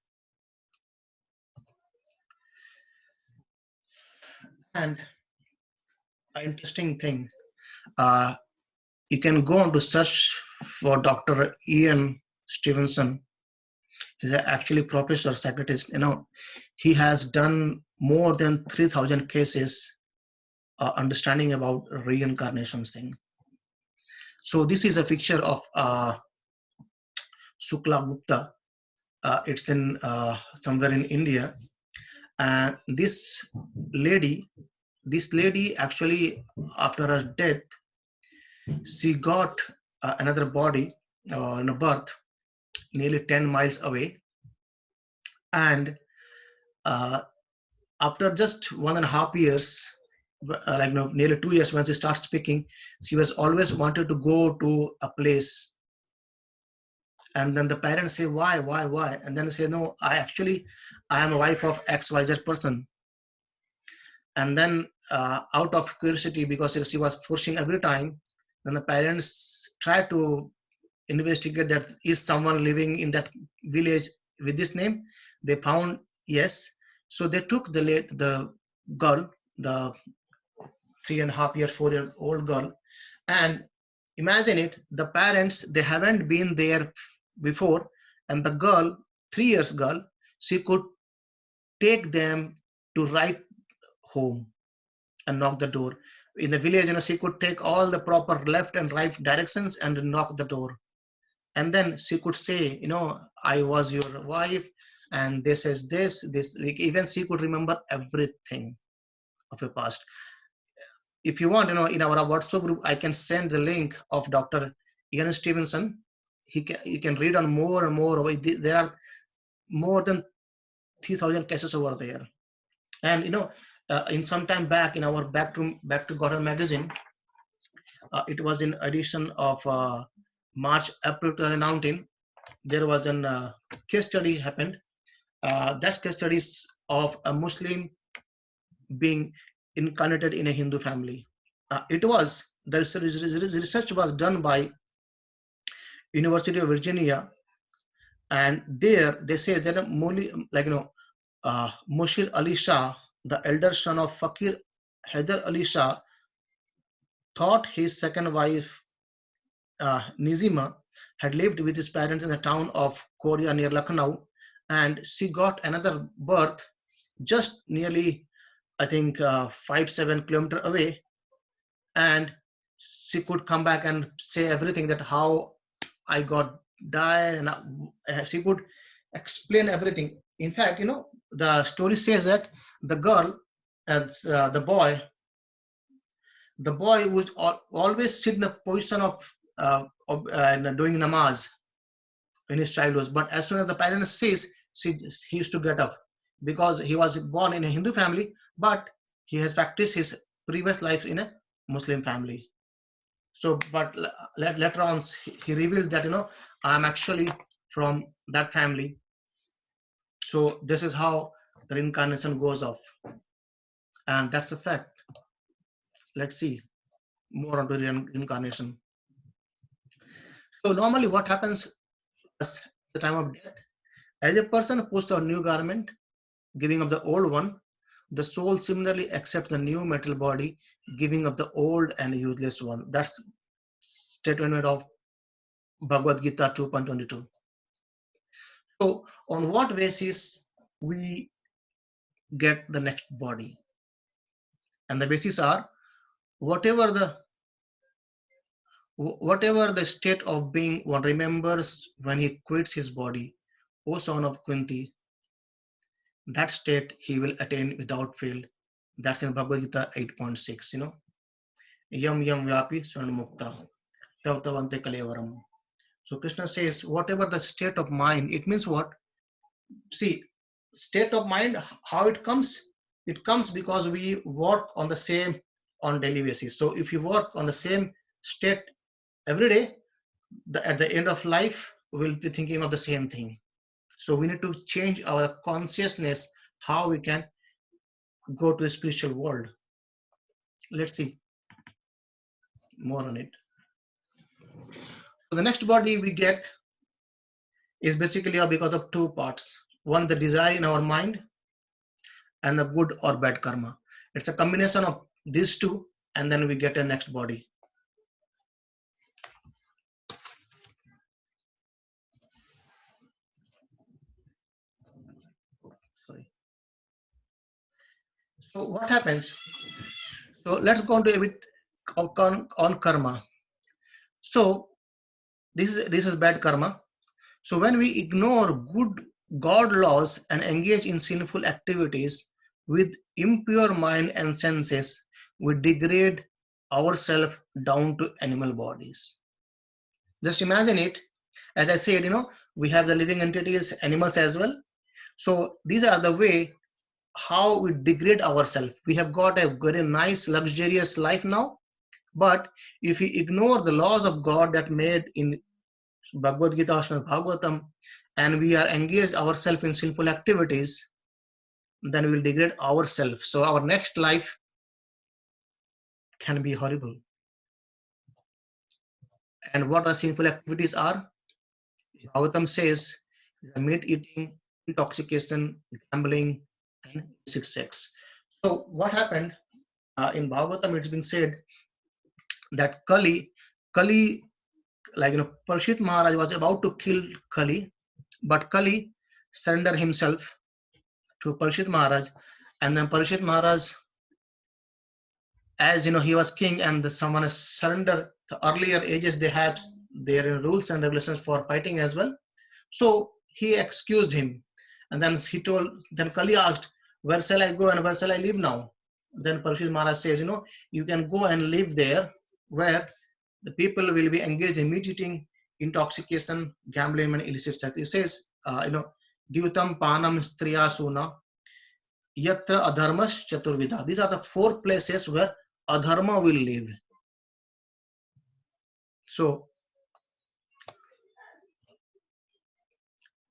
And an interesting thing, you can go on to search for Dr. Ian Stevenson. He's actually professor, psychiatrist. He has done more than 3,000 cases understanding about reincarnations thing. So this is a picture of Shukla Gupta. It's in somewhere in India. And this lady actually, after her death, she got another body in a birth nearly 10 miles away. And after just 1.5 years, like nearly 2 years, when she starts speaking, she was always wanted to go to a place. And then the parents say, why? And then say, no, I am a wife of XYZ person. And then out of curiosity, because she was forcing every time, then the parents try to investigate that is someone living in that village with this name. They found yes. So they took the girl, the 3.5 year, 4-year old girl, and imagine it, the parents, they haven't been there before, and the girl, 3 years girl, she could take them to right home and knock the door. In the village, she could take all the proper left and right directions and knock the door. And then she could say, I was your wife, and this is this. Like, even she could remember everything of your past. If you want, in our WhatsApp group, I can send the link of Dr. Ian Stevenson. You can read on more and more. There are more than 3,000 cases over there. And in some time back, in our Back to Gotham magazine, it was in edition of March, April 2019. There was a case study happened. That case study is of a Muslim being incarnated in a Hindu family. The research was done by University of Virginia, and there they say that Mushir Ali Shah, the elder son of Fakir Haider Ali Shah, thought his second wife Nizima had lived with his parents in the town of Korea near Lucknow, and she got another birth just nearly, I think, 5-7 kilometers away, and she could come back and say everything, that how I got died, and she could explain everything. In fact, the story says that the girl and the boy would always sit in the position of doing namaz in his childhood. But as soon as the parents says, he used to get up, because he was born in a Hindu family, but he has practiced his previous life in a Muslim family. So, but later on, he revealed that, I'm actually from that family. So this is how the reincarnation goes off. And that's a fact. Let's see more on the reincarnation. So normally what happens at the time of death, as a person puts on a new garment, giving up the old one, the soul similarly accepts the new metal body, giving up the old and useless one. That's statement of Bhagavad Gita 2.22. So on what basis we get the next body? And the basis are, whatever the state of being one remembers when he quits his body, O son of Kunti, that state he will attain without fail. That's in Bhagavad Gita 8.6. Yam yam vyapi swarnamukta tavtavante kalevaram. So Krishna says, whatever the state of mind, it means what? See, state of mind, how it comes? It comes because we work on daily basis. So if you work on the same state every day, at the end of life, we'll be thinking of the same thing. So we need to change our consciousness, how we can go to the spiritual world. Let's see more on it. So the next body we get is basically because of two parts. One, the desire in our mind, and the good or bad karma. It's a combination of these two, and then we get a next body. Sorry. So what happens? So let's go into a bit on karma. So this is bad karma. So when we ignore good God laws and engage in sinful activities with impure mind and senses, we degrade ourselves down to animal bodies. Just imagine it. As I said, we have the living entities, animals as well. So these are the way how we degrade ourselves. We have got a very nice, luxurious life now, but if we ignore the laws of God that made in Bhagavad Gita or Srimad Bhagavatam, and we are engaged ourselves in sinful activities, then we will degrade ourselves. So our next life can be horrible. And what our sinful activities are? Bhagavatam says meat eating, intoxication, gambling, and illicit sex. So what happened in Bhagavatam? It's been said that Kali, Parshit Maharaj was about to kill Kali, but Kali surrendered himself to Parshit Maharaj, and then Parshit Maharaj, as he was king, and someone has surrendered. The earlier ages they had their rules and regulations for fighting as well. So he excused him, and then then Kali asked, "Where shall I go and where shall I live now?" Then Parshit Maharaj says, "You can go and live there where the people will be engaged in meat eating, intoxication, gambling, and illicit sex." He says, "Dyutam panam striya suna, yatra adharmas chaturvida." These are the 4 places where adharma will live. So,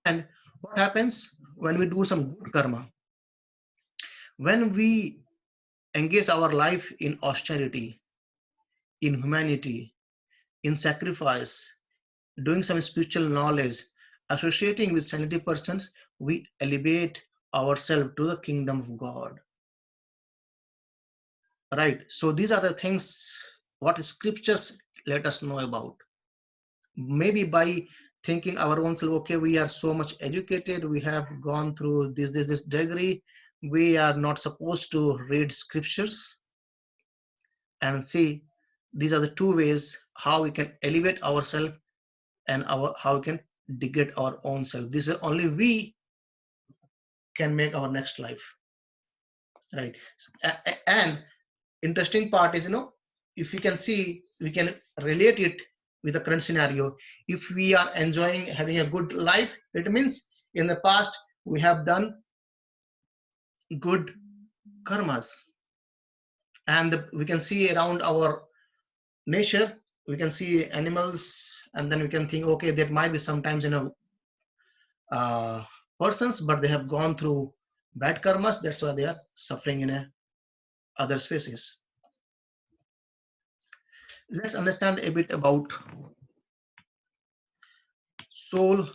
and what happens when we do some good karma? When we engage our life in austerity, in humanity, in sacrifice, doing some spiritual knowledge, associating with saintly persons, we elevate ourselves to the kingdom of God. Right? So these are the things what scriptures let us know about. Maybe by thinking our own self, okay, we are so much educated, we have gone through this degree, we are not supposed to read scriptures and see. These are the 2 ways how we can elevate ourselves and how we can degrade our own self. This is only we can make our next life, right? And interesting part is, if we can see, we can relate it with the current scenario. If we are enjoying having a good life, it means in the past we have done good karmas, and we can see around our nature, we can see animals, and then we can think, okay, that might be sometimes persons, but they have gone through bad karmas, that's why they are suffering in other species. Let's understand a bit about soul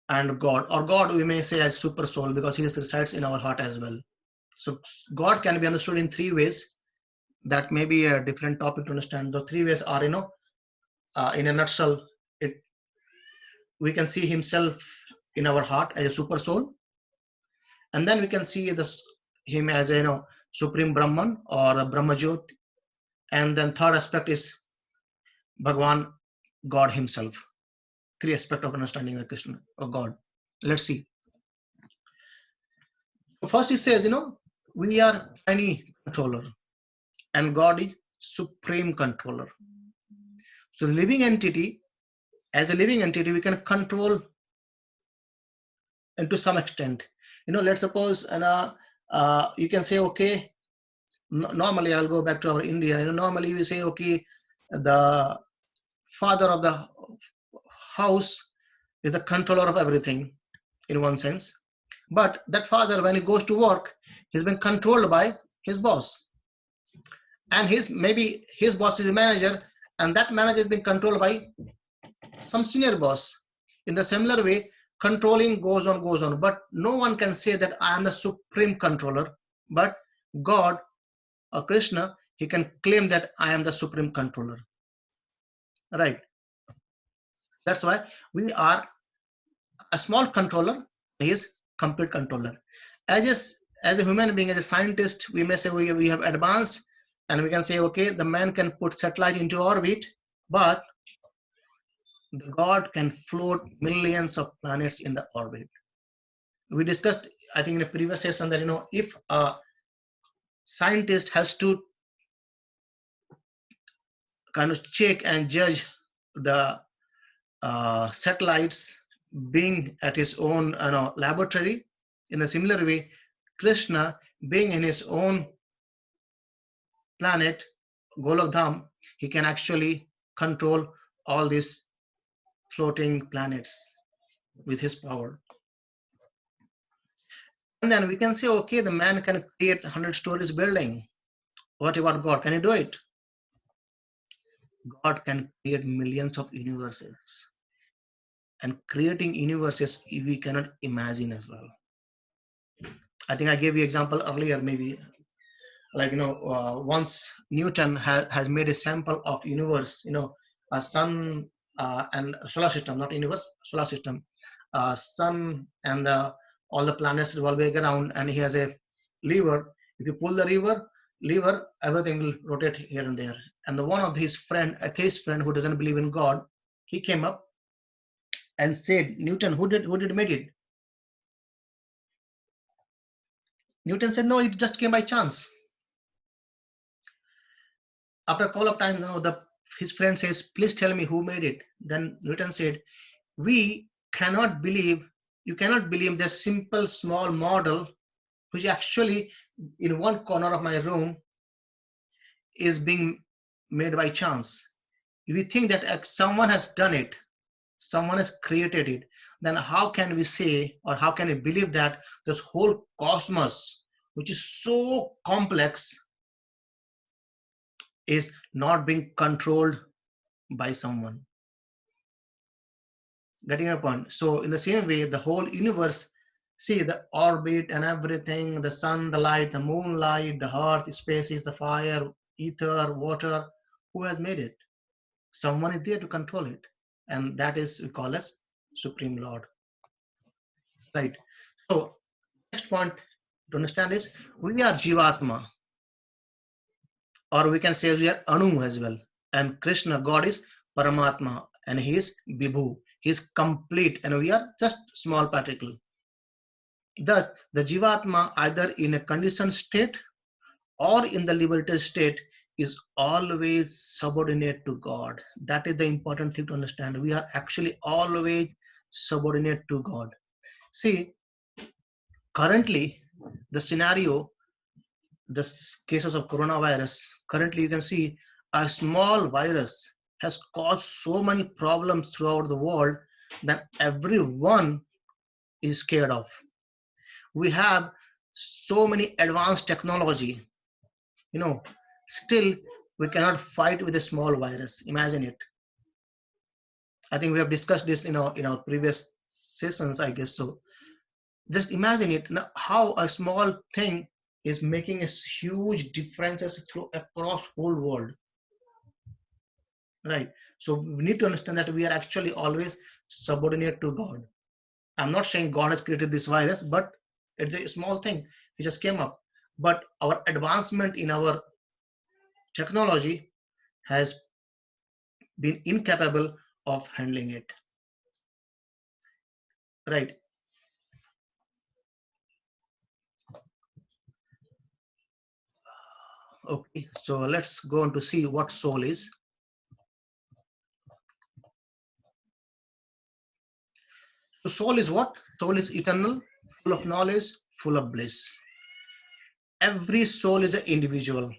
and God, or God we may say as super soul, because he resides in our heart as well. So God can be understood in 3 ways. That may be a different topic to understand. The 3 ways are, in a nutshell, we can see himself in our heart as a super soul, and then we can see him as a supreme Brahman or a Brahmajot, and then third aspect is Bhagwan, God himself. 3 aspects of understanding the Krishna or God. Let's see. First, he says, we are tiny controller, and God is supreme controller. So, the living entity, as a living entity, we can control, and to some extent, let's suppose, you can say, okay, normally I'll go back to our India. Normally we say, okay, the father of the house is the controller of everything, in one sense. But that father, when he goes to work, he's been controlled by his boss, and maybe his boss is a manager, and that manager has been controlled by some senior boss. In the similar way, controlling goes on, but no one can say that I am the supreme controller. But God or Krishna, he can claim that I am the supreme controller, right? That's why we are a small controller, he is complete controller. As a human being, as a scientist, we may say we have advanced, and we can say, okay, the man can put satellite into orbit, but the God can float millions of planets in the orbit. We discussed, I think, in a previous session that, if a scientist has to kind of check and judge the satellites being at his own laboratory, in a similar way, Krishna being in his own planet, Golok Dham, he can actually control all these floating planets with his power. And then we can say, okay, the man can create 100 stories building. What about God? Can he do it? God can create millions of universes. And creating universes we cannot imagine as well. I think I gave you example earlier, maybe like, once Newton has made a sample of universe, a sun and solar system, not universe, solar system, sun and all the planets revolving around, and he has a lever. If you pull the lever, everything will rotate here and there. And one of his friend, a atheist friend who doesn't believe in God, he came up and said, Newton, who did made it? Newton said, no, it just came by chance. After a couple of times, his friend says, please tell me who made it. Then Newton said, you cannot believe this simple small model, which actually in one corner of my room is being made by chance. If we think that someone has done it, someone has created it, then how can we say, or how can we believe that this whole cosmos, which is so complex, is not being controlled by someone? Getting your point? So in the same way, the whole universe, see the orbit and everything, the sun, the light, the moonlight, the earth, spaces, the fire, ether, water, who has made it? Someone is there to control it. And that is, we call as Supreme Lord. Right. So next point to understand is, we are Jivatma, or we can say we are Anu as well. And Krishna, God, is Paramatma, and he is Vibhu. He is complete, and we are just small particle. Thus, the Jivatma, either in a conditioned state or in the liberated state, is always subordinate to God. That is the important thing to understand. We are actually always subordinate to God. See, currently, the scenario, the cases of coronavirus, currently you can see a small virus has caused so many problems throughout the world that everyone is scared of. We have so many advanced technology, still we cannot fight with a small virus. Imagine it. I think we have discussed this in our previous sessions, I guess so. Just imagine it, how a small thing is making a huge differences across whole world. Right. So we need to understand that we are actually always subordinate to God. I'm not saying God has created this virus, but it's a small thing. It just came up. But our advancement in our technology has been incapable of handling it. Right. Okay, so let's go on to see what soul is. So soul is what? Soul is eternal, full of knowledge, full of bliss. Every soul is an individual,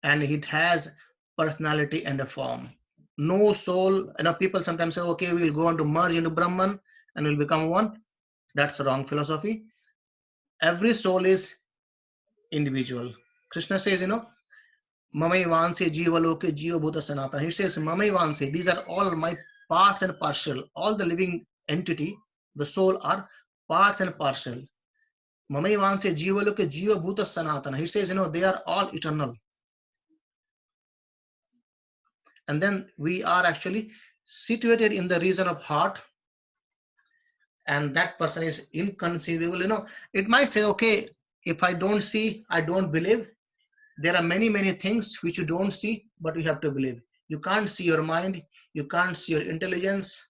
and it has personality and a form. No soul, people sometimes say, okay, we'll go on to merge into Brahman and we'll become one. That's the wrong philosophy. Every soul is individual. Krishna says, Mamai Vanse Jivaloke Jiva Bhuta Sanatana. He says, Mamai Vanse, these are all my parts and partial. All the living entity, the soul, are parts and partial. Mamai Vanse Jivaloke Jiva Bhuta Sanatana. He says, they are all eternal. And then we are actually situated in the region of heart, and that person is inconceivable. It might say, okay, if I don't see, I don't believe. There are many things which you don't see, but you have to believe. You can't see your mind, you can't see your intelligence,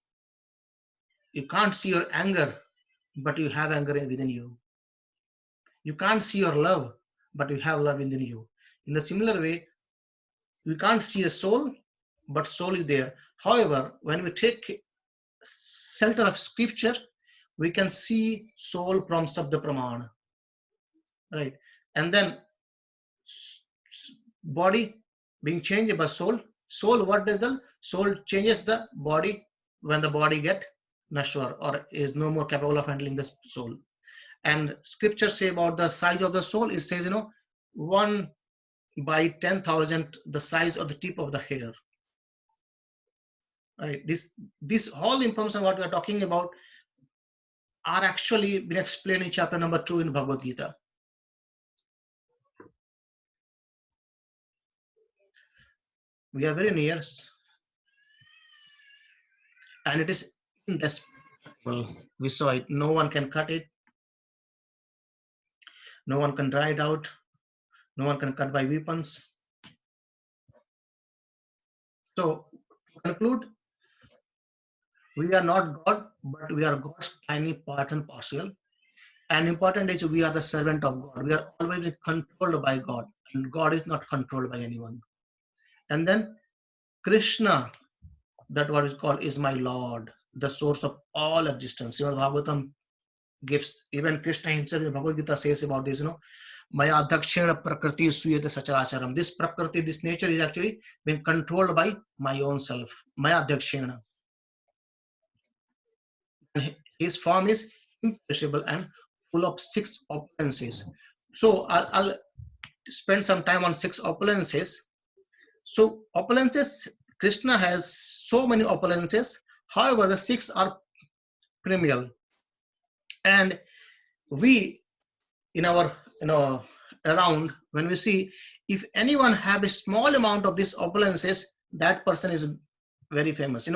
you can't see your anger, but you have anger within you. You can't see your love, but you have love within you. In the similar way, we can't see a soul, but soul is there. However, when we take shelter of scripture, we can see soul from Sabda Pramana. Right. and then body being changed by soul. Soul, what does the soul changes the body when the body get nashwar or is no more capable of handling the soul. And scripture say about the size of the soul, it says, 1 by 10,000, the size of the tip of the hair. Right? This whole information what we are talking about are actually been explained in chapter number 2 in Bhagavad Gita. We are very near, and it is indestructible. We saw it. No one can cut it. No one can dry it out. No one can cut by weapons. So, to conclude, we are not God, but we are God's tiny part and parcel. And important is we are the servant of God. We are always controlled by God, and God is not controlled by anyone. And then Krishna, that what is called, is my Lord, the source of all existence. Bhagavatam gives, even Krishna himself in Bhagavad Gita says about this, Maya Dakshina Prakriti Suyate Sacharacharam. This Prakriti, this nature is actually being controlled by my own self. Maya Dakshina. His form is imperishable and full of 6 opulences. So I'll spend some time on 6 opulences. So opulences, Krishna has so many opulences. However, the 6 are perennial. And we, in our, around, when we see, if anyone have a small amount of these opulences, that person is very famous.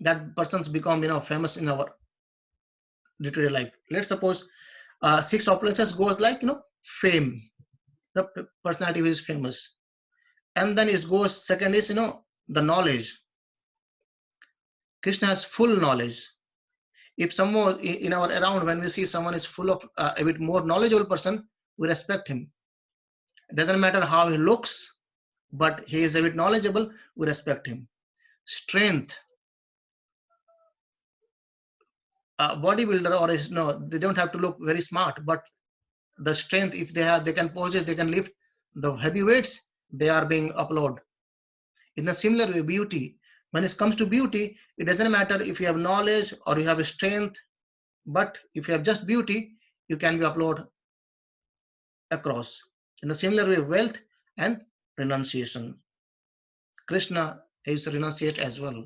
That person's become, famous in our literary life. Let's suppose 6 opulences goes like, fame. The personality is famous. And then it goes, second is, the knowledge. Krishna has full knowledge. If someone in our around, when we see someone is full of a bit more knowledgeable person, we respect him. It doesn't matter how he looks, but he is a bit knowledgeable, we respect him. Strength. Bodybuilder, or they don't have to look very smart, but the strength, if they have, they can pose, they can lift the heavy weights, they are being applauded. In a similar way, beauty. When it comes to beauty, it doesn't matter if you have knowledge or you have a strength, but if you have just beauty, you can be applauded across. In a similar way, wealth and renunciation. Krishna is renunciate as well.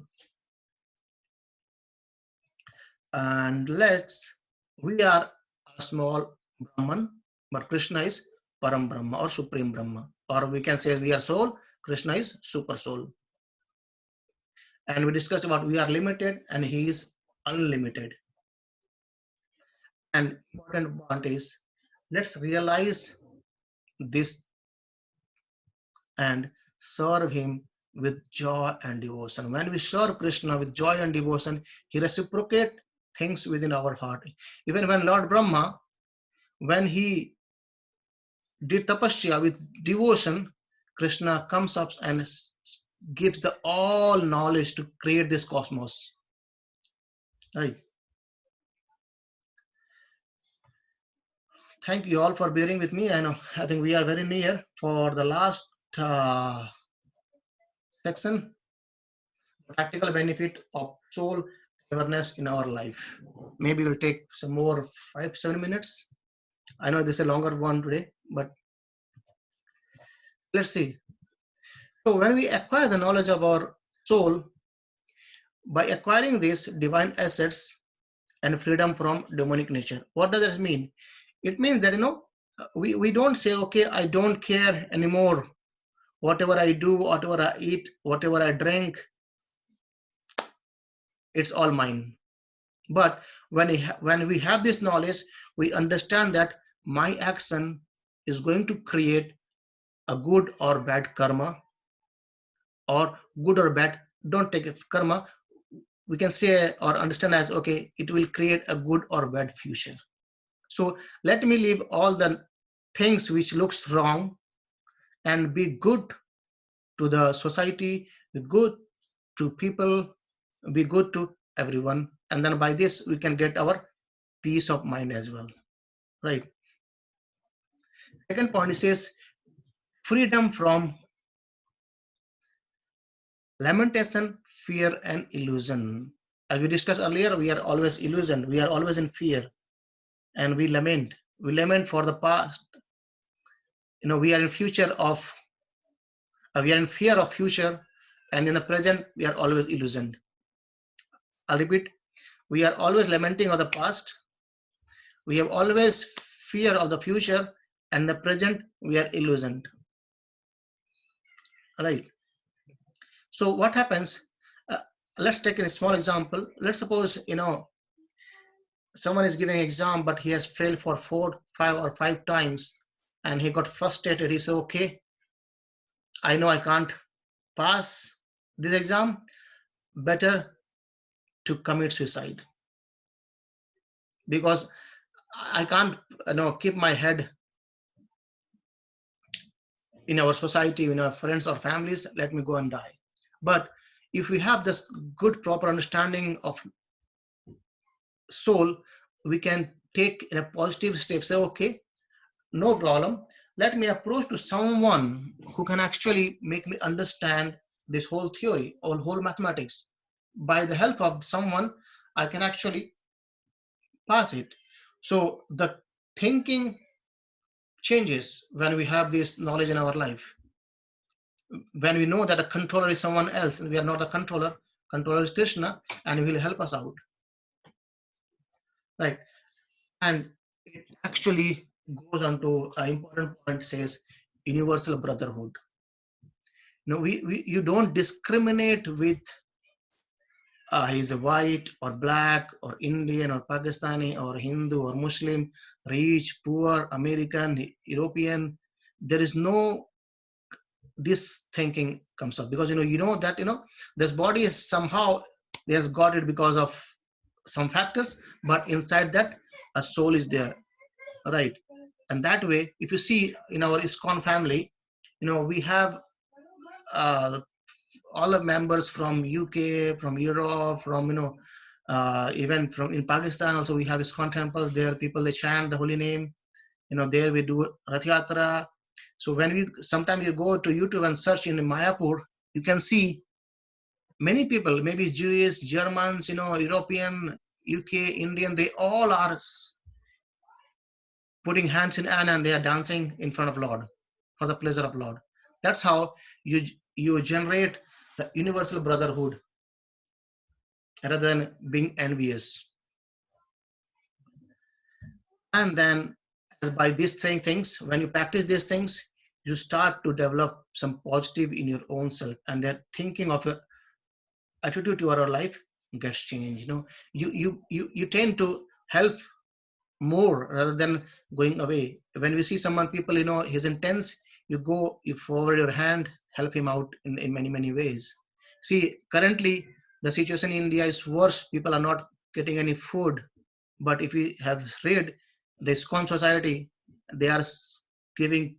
And we are a small Brahman, but Krishna is Param Brahma or Supreme Brahma. Or we can say we are soul, Krishna is super soul. And we discussed about we are limited and he is unlimited. And important point is, let's realize this and serve him with joy and devotion. When we serve Krishna with joy and devotion, he reciprocates things within our heart. Even when Lord Brahma, when he did tapasya with devotion, Krishna comes up and gives the all knowledge to create this cosmos. Right. Thank you all for bearing with me. I think we are very near for the last section, practical benefit of soul awareness in our life. Maybe we'll take some more 5-7 minutes. I know this is a longer one today, but let's see. So when we acquire the knowledge of our soul, by acquiring these divine assets and freedom from demonic nature, what does that mean? It means that, we don't say, okay, I don't care anymore. Whatever I do, whatever I eat, whatever I drink, it's all mine. But when we have this knowledge, we understand that my action is going to create a good or bad karma, or good or bad, don't take it karma, we can say or understand as, okay, it will create a good or bad future. So let me leave all the things which looks wrong and be good to the society, be good to people, be good to everyone. And then by this, we can get our peace of mind as well, right? Second point, it says freedom from lamentation, fear, and illusion. As we discussed earlier, we are always illusioned. We are always in fear, and we lament. We lament for the past. We are in future of. We are in fear of future, and in the present, we are always illusioned. I'll repeat. We are always lamenting of the past. We have always fear of the future, and in the present, we are illusioned. Right. So what happens? Let's take a small example. Let's suppose someone is giving exam, but he has failed for 4, 5, or 5 times, and he got frustrated. He said, "Okay, I know I can't pass this exam. Better to commit suicide because I can't, keep my head in our society, in our friends or families. Let me go and die." But if we have this good, proper understanding of soul, we can take in a positive step. Say, "Okay, no problem. Let me approach to someone who can actually make me understand this whole theory or whole mathematics. By the help of someone, I can actually pass it." So the thinking changes when we have this knowledge in our life. When we know that a controller is someone else and we are not the controller is Krishna, and he will help us out. Right. And it actually goes on to an important point, says universal brotherhood. You don't discriminate with he's a white or black or Indian or Pakistani or Hindu or Muslim, rich, poor, American, European. There is no this thinking comes up because that this body is somehow he has got it because of some factors, but inside that a soul is there, right? And that way, if you see in our ISKCON family, we have all the members from UK, from Europe, from even from in Pakistan also we have ISKCON temples. There people they chant the holy name. There we do Rath Yatra. So when we sometimes you go to YouTube and search in Mayapur, you can see many people, maybe Jewish, Germans, European, UK, Indian, they all are putting hands in air and they are dancing in front of Lord for the pleasure of Lord. That's how you generate the universal brotherhood rather than being envious. And then as by these three things, when you practice these things, you start to develop some positive in your own self, and that thinking of your attitude to our life gets changed. You tend to help more rather than going away. When we see someone, people, he's intense, you forward your hand, help him out in many ways. See, currently the situation in India is worse. People are not getting any food. But if we have read the ISKCON society, they are giving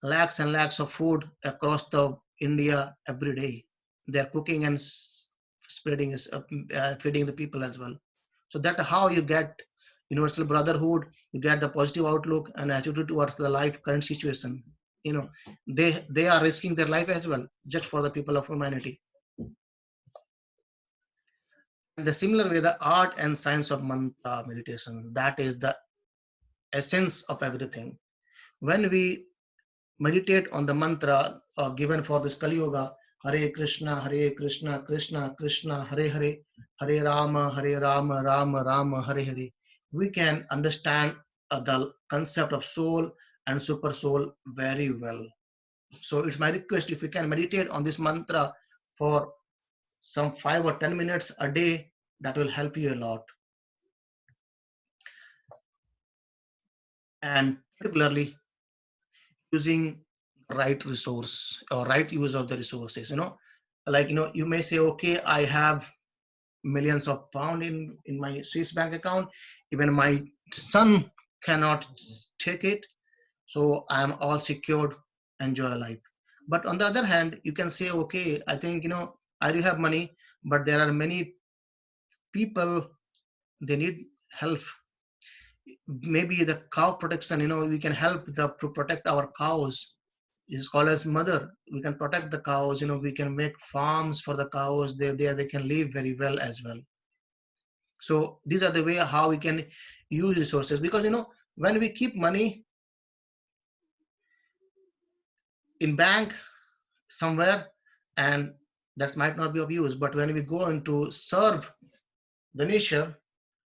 lakhs and lakhs of food across the India every day. They are cooking and spreading, feeding the people as well. So that's how you get universal brotherhood. You get the positive outlook and attitude towards the life current situation. They are risking their life as well just for the people of humanity. In the similar way, the art and science of mantra meditation, that is the essence of everything. When we meditate on the mantra given for this Kali Yuga, Hare Krishna, Krishna Krishna, Hare Hare, Hare Rama, Rama Rama, Hare Hare, we can understand the concept of soul and super soul very well. So it's my request, if you can meditate on this mantra for some 5 or 10 minutes a day, that will help you a lot. And particularly using right resource or right use of the resources. You may say, okay, I have millions of pounds in my Swiss bank account. Even my son cannot take it. So I am all secured, enjoy life. But on the other hand, you can say, okay, I think, I do have money, but there are many people, they need help. maybe the cow protection, we can help to protect our cows. Is called as mother. We can protect the cows, we can make farms for the cows. They can live very well as well. So these are the way how we can use resources, because when we keep money in bank somewhere, and that might not be of use, but when we go into serve the nature,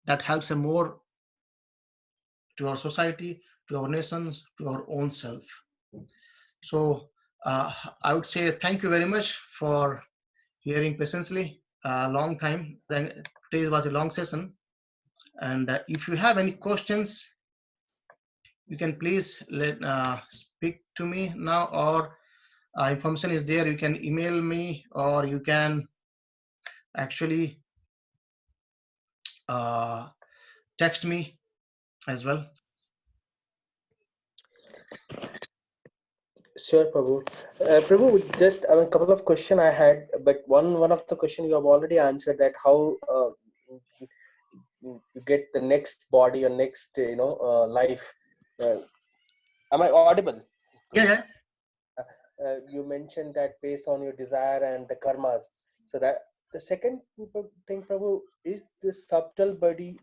that helps more to our society, to our nations, to our own self. So I would say thank you very much for hearing patiently a long time. Today was a long session, and if you have any questions, you can please speak to me now, or information is there. You can email me, or you can actually uh, text me as well. Sure, Prabhu. Prabhu, just a couple of question I had, but one of the question you have already answered, that how you get the next body or next life. Am I audible, Yeah, Prabhu? yeah. You mentioned that based on your desire and the karmas. So that the second thing, Prabhu, is the subtle body